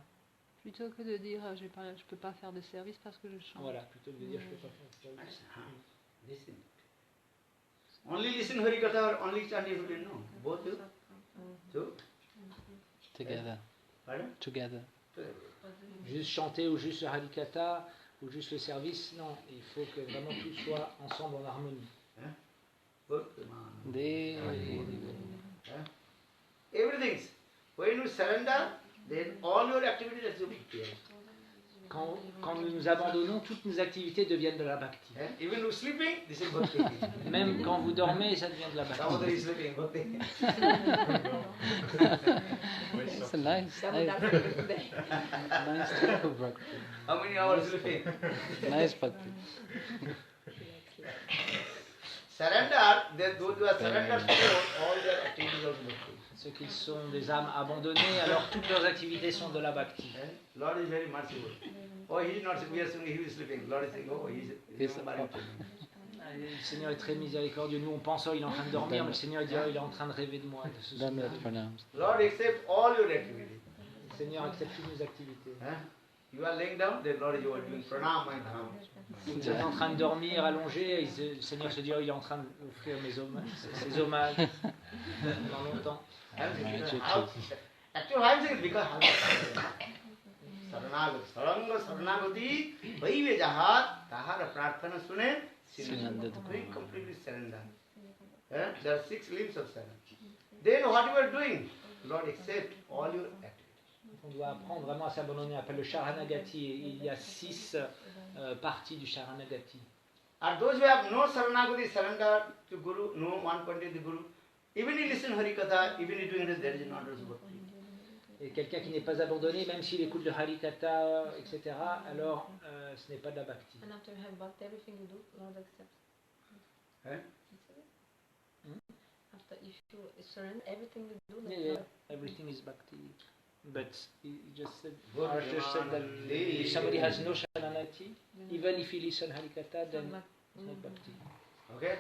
Plutôt que de dire je ne peux pas faire de service parce que je chante. Voilà, plutôt que de dire je ne peux pas faire de service. Listen. Only listen Harikatha or only chanting holy name, no. Both you. So. Together. Pardon? Together. Juste chanter ou juste le Harikatha ou juste le service, non, il faut que vraiment tout soit ensemble en harmonie. Everything. When you surrender, then all your activities have to be clear. Quand nous nous abandonnons, toutes nos activités deviennent de la bhakti. Even you sleeping, this is bhakti. Même quand vous dormez, ça devient de la bhakti. Damodar is sleeping, bhakti. It's a nice type of bhakti. How many hours sleeping? Nice bhakti. Surrender, those who are surrendered to all their activities of bhakti. Ceux qui sont des âmes abandonnées, alors toutes leurs activités sont de la bhakti. Lord is very merciful. Oh, he is not sleeping, we are saying he is sleeping. Lord is saying, oh, he is remembering to me. Le Seigneur est très miséricordieux. Nous, on pense, oh, il est en train de dormir, mais le Seigneur dit, oh, il est en train de rêver de moi. De se souvenir. Lord accept all your activities. Le Seigneur accepte toutes nos activités. You are laying down, the Lord, you are doing pranam, my dham. Vous êtes en train de dormir allongé, et le Seigneur se dit, oh, il est en train d'offrir ses hommages dans longtemps. Actually, I'm saying because Saranagati, Saranga Saranagati, Vaive Jahat, Tahara Prarthana Sune, very completely surrender. There are 6 limbs of surrender. Then what you are doing, Lord accept all your activities. On doit apprendre vraiment à s'abandonner. On appelle le Sharanagati. Il y a 6 parties du Sharanagati. And those who have no Saranagati, surrender to Guru, no one contact the Guru, even he listen Harikatha, even he doing this, there is not also bhakti. Et quelqu'un qui n'est pas abandonné, même s'il écoute le Harikatha, etc., alors ce n'est pas de la bhakti. And after you have bhakti, everything you do, Lord accepts. After if you surrender everything you do, Yeah, everything is bhakti. But he just said, Maharaj just said that if somebody has no Sharanagati, even if he listen Harikatha, then it's not bhakti. Okay?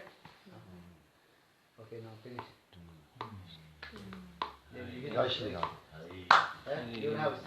Okay, now finish. Then you can, you have